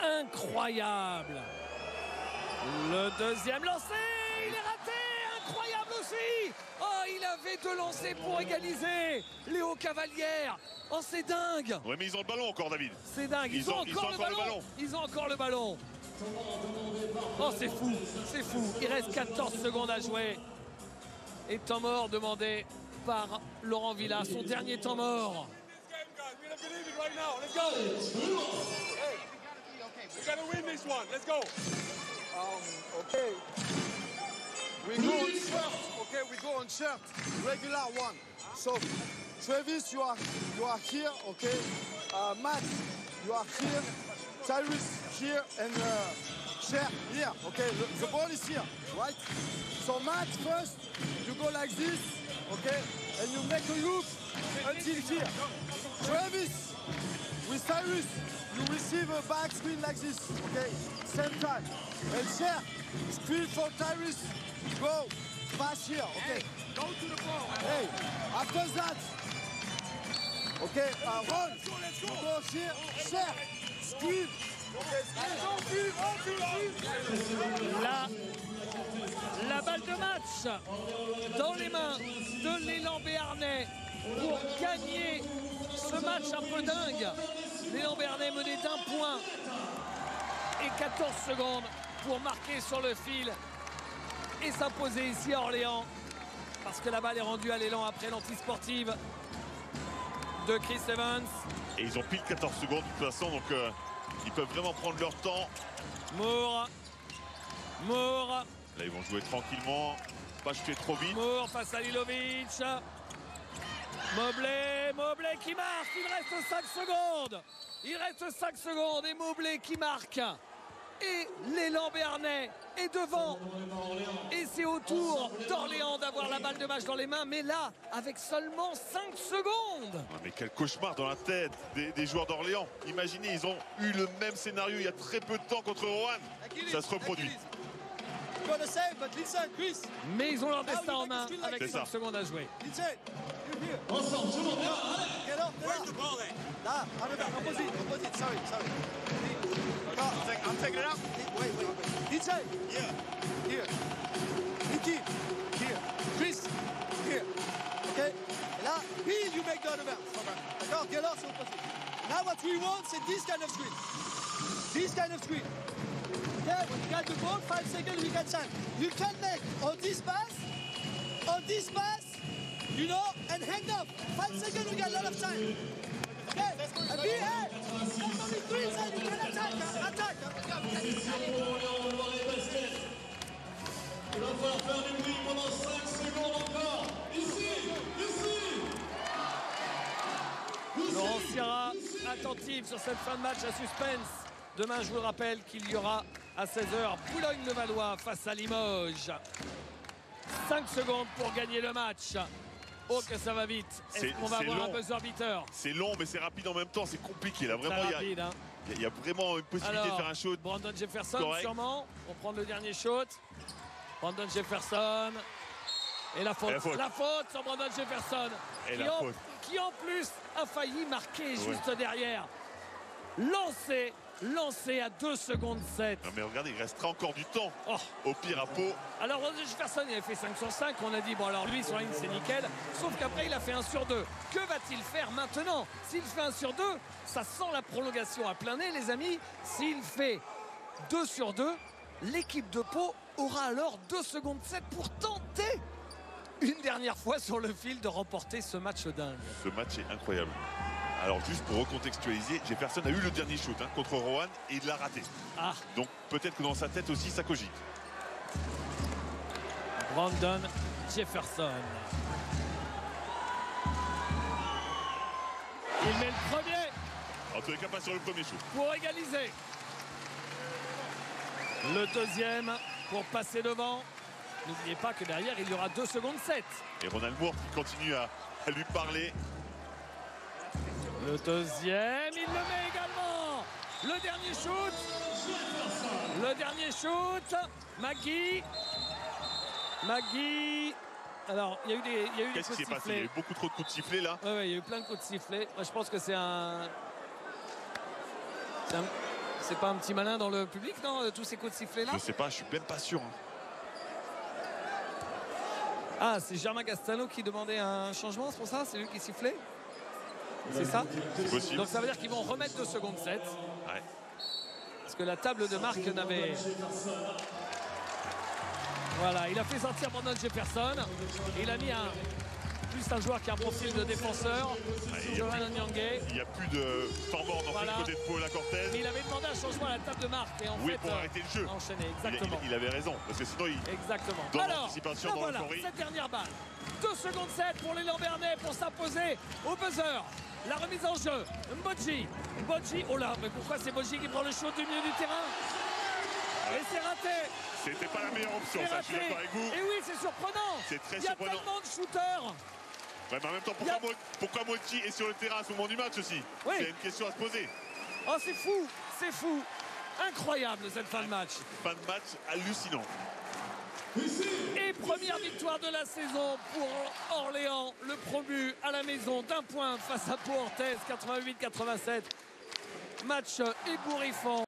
Incroyable. Le deuxième lancé, il est raté. Incroyable aussi. Oh, il avait 2 lancers pour égaliser. Léo Cavalière. Oh, c'est dingue. Ouais, mais ils ont le ballon encore, David. C'est dingue. Ils ont encore le ballon. Ils ont encore le ballon. Oh, c'est fou. C'est fou. Il reste 14 secondes à jouer. Et temps mort demandé par Laurent Villa. Son dernier temps mort. Okay. We go on shirt. Okay, we go on shirt. Regular one. So, Travis, you are here. Okay. Matt, you are here. Cyrus here and Cher here. Okay. The ball is here, right? So Matt first, you go like this. Okay, and you make a loop until here. Travis with Cyrus, you receive a back screen like this. Okay, same time. And Cher, screen for Cyrus. Go, pass here, okay? Hey, go to the ball. Hey, after that, okay, run. You go here, Cher, screen. Okay, La balle de match dans les mains de l'élan béarnais pour gagner ce match un peu dingue. L'élan béarnais mené d'1 point et 14 secondes pour marquer sur le fil. et s'imposer ici à Orléans. Parce que la balle est rendue à l'élan après l'antisportive de Chris Evans. Et ils ont pile 14 secondes de toute façon, donc ils peuvent vraiment prendre leur temps. Moore. Là, ils vont jouer tranquillement, pas jeter trop vite. Moore face à Lilovic. Mobley qui marque. Il reste 5 secondes. Il reste 5 secondes et Mobley qui marque. Et l'élan béarnais est devant. Et c'est au tour d'Orléans d'avoir la balle de match dans les mains. Mais là, avec seulement 5 secondes. Ah, mais quel cauchemar dans la tête des joueurs d'Orléans. Imaginez, ils ont eu le même scénario il y a très peu de temps contre Rouen. Ça se reproduit. You're gonna save, but listen, Chris. Mais ils ont leur destin en main avec C'est 5 ça. seconde à jouer. Listen, you're here. Ensemble, tout le monde, allez. Get up, get up. Là, opposite, sorry. I'm taking it out. Wait. Inside. Yeah. Here. Nicky. Here. Chris. Here. Okay. Et là, Bill, you make the other bounce. D'accord, get off, c'est opposite. Now what we want, c'est this kind of screen. Yeah, when you got the ball, 5 seconds, we can shine. You can make on this pass, you know, and hang up. 5 seconds, we got a lot of time. Okay, and be here. Not only 3 seconds, you can attack. Il va falloir faire du bruit pendant 5 secondes encore. Ici. Laurent Sierra, attentif sur cette fin de match à suspense. Demain, je vous rappelle qu'il y aura à 16h Boulogne-le-Valois face à Limoges. 5 secondes pour gagner le match. Oh que ça va vite. Est-ce qu'on va avoir un buzzer beater? C'est long, mais c'est rapide en même temps. C'est compliqué. Là, vraiment, rapide, hein. il y a vraiment une possibilité Alors, de faire un shoot. Brandon Jefferson correct. sûrement. On prend le dernier shoot. Brandon Jefferson. Et la faute. La faute sur Brandon Jefferson. Et la faute. Qui en plus a failli marquer juste derrière. Lancé à 2 secondes 7. Non mais regardez, il restera encore du temps. Oh. Au pire à Pau. Alors Brandon Jefferson, il avait fait 5 sur 5. On a dit, bon alors lui sur la ligne c'est nickel. Sauf qu'après il a fait 1 sur 2. Que va-t-il faire maintenant? S'il fait 1 sur 2, ça sent la prolongation à plein nez les amis. S'il fait 2 sur 2, l'équipe de Pau aura alors 2 secondes 7 pour tenter une dernière fois sur le fil de remporter ce match dingue. Ce match est incroyable. Alors juste pour recontextualiser, Jefferson a eu le dernier shoot contre Rowan et il l'a raté. Ah. Donc peut-être que dans sa tête aussi ça cogite. Brandon Jefferson. Il met le premier. En tous les cas pas sur le premier shoot. Pour égaliser. Le deuxième pour passer devant. N'oubliez pas que derrière il y aura 2 secondes 7. Et Ronald Moore qui continue à lui parler. Le deuxième, il le met également. Le dernier shoot. Maggie. Alors, il y a eu des Qu'est-ce qui s'est passé? Il y a eu beaucoup trop de coups de sifflet là. Oui, il y a eu plein de coups de sifflet. Moi, je pense que c'est pas un petit malin dans le public, non, tous ces coups de sifflet là? Je sais pas, je suis même pas sûr. Ah, c'est Germain Castano qui demandait un changement, c'est pour ça? C'est lui qui sifflait? C'est ça? C'est possible. Donc ça veut dire qu'ils vont remettre 2 secondes 7. Ouais. Parce que la table de marque n'avait... Voilà, il a fait sortir Brandon Jefferson. Il a mis plus un joueur qui a un profil de défenseur. Johan Onyangue. Il n'y a plus de temps mort dans le côté de Paul à Cortez. Mais il avait demandé un changement à la table de marque. Et en fait, pour arrêter le jeu. Enchaîner, exactement. Il avait raison, parce que sinon il... Exactement. Dans Alors, l'anticipation, là, dans voilà, l'euphorie. cette dernière balle. 2 secondes 7 pour l'élan Bernay pour s'imposer au buzzer. La remise en jeu. Mbodji. Oh là, mais pourquoi c'est Mbodji qui prend le shoot du milieu du terrain? Et c'est raté. C'était pas la meilleure option, ça, je suis d'accord avec vous. Et oui, c'est surprenant. C'est très Il y a surprenant. tellement de shooters. Ouais, mais en même temps, pourquoi Motti est sur le terrain à ce moment du match aussi? Oui. Il y a une question à se poser. Oh, c'est fou. Incroyable cette fin de match. Fin de match hallucinant. Et première victoire de la saison pour Orléans, le promu à la maison d'1 point face à Pau Orthez, 88-87. Match ébouriffant.